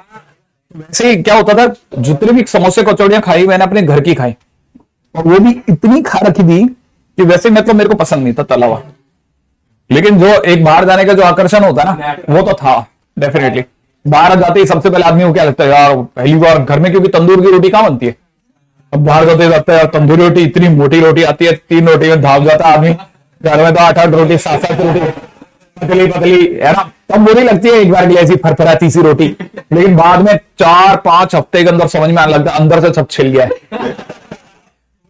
वैसे ही क्या होता था, जितने भी समोसे कचौड़ियां खाई मैंने अपने घर की खाई, और वो भी इतनी खा रखी थी कि वैसे मतलब मेरे को पसंद नहीं था तला हुआ, लेकिन जो एक बाहर जाने का जो आकर्षण होता है ना, वो तो था डेफिनेटली। बाहर जाते ही सबसे पहले आदमी को क्या लगता है, यार पहली बार घर में, क्योंकि तंदूर की रोटी कहां बनती है। अब बाहर जाते हैं तंदूरी रोटी, इतनी मोटी रोटी आती है, 3 रोटी में धाप जाता है आदमी। घर में तो 8 रोटी 7 रोटी पतली पतली है ना, तब बुरी लगती है एक बार के लिए ऐसी फरफराती सी रोटी, लेकिन बाद में 4-5 हफ्ते के अंदर समझ में आने लगता है अंदर से सब छिल गया है।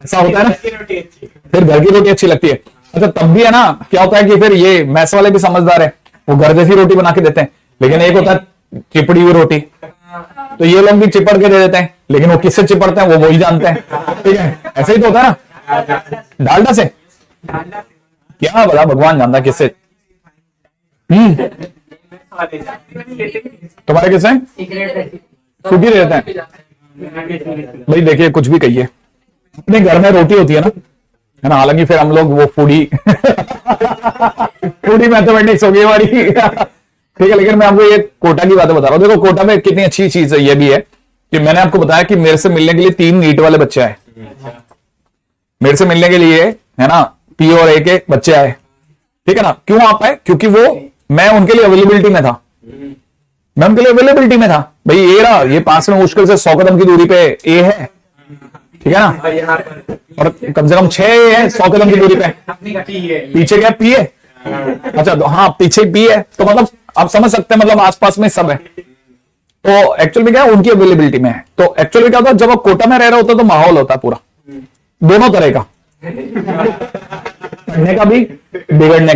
ऐसा होता है ना, फिर घर की रोटी अच्छी लगती है। अच्छा, तब भी है ना क्या होता है कि फिर ये मैस वाले भी समझदार है, वो घर जैसी रोटी बना के देते हैं, लेकिन एक होता है चिपड़ी हुई रोटी, तो ये लोग भी चिपड़ के दे देते हैं, लेकिन वो किससे चिपड़ते हैं वो वही जानते हैं। ठीक है, ऐसे ही तो होता है ना, डालडा से क्या बता, भगवान जानता किससे। तुम्हारे किससे सूखी रहते हैं। भाई देखिए, कुछ भी कहिए, अपने घर में रोटी होती है ना, हालांकि फिर हम लोग वो फूडी मैथमेटिक्स हो गई हमारी। ठीक है, लेकिन मैं आपको ये कोटा की बातें बता रहा हूँ। देखो कोटा में कितनी अच्छी चीज है, ये भी है कि मैंने आपको बताया कि मेरे से मिलने के लिए 3 नीट वाले बच्चे आए, मेरे से मिलने के लिए है ना, पी और ए के बच्चे आए। ठीक है ना, क्यों आप आए, क्योंकि वो मैं उनके लिए अवेलेबिलिटी में था, मैं उनके लिए अवेलेबिलिटी में था। भाई ये रहा, ये पास में मुश्किल से 100 कदम की दूरी पे ए है, ठीक है ना, और कम से कम 6 है 100 कदम की दूरी पे। पीछे क्या पी है, अच्छा तो हाँ पीछे पी है, तो मतलब आप समझ सकते हैं, मतलब आसपास में सब है। तो एक्चुअल में क्या है, उनकी अवेलेबिलिटी में है। तो एक्चुअली में क्या होता है, जब आप कोटा में रह रहे होते तो माहौल होता है पूरा दोनों तरह का, पढ़ने का भी बिगड़ने का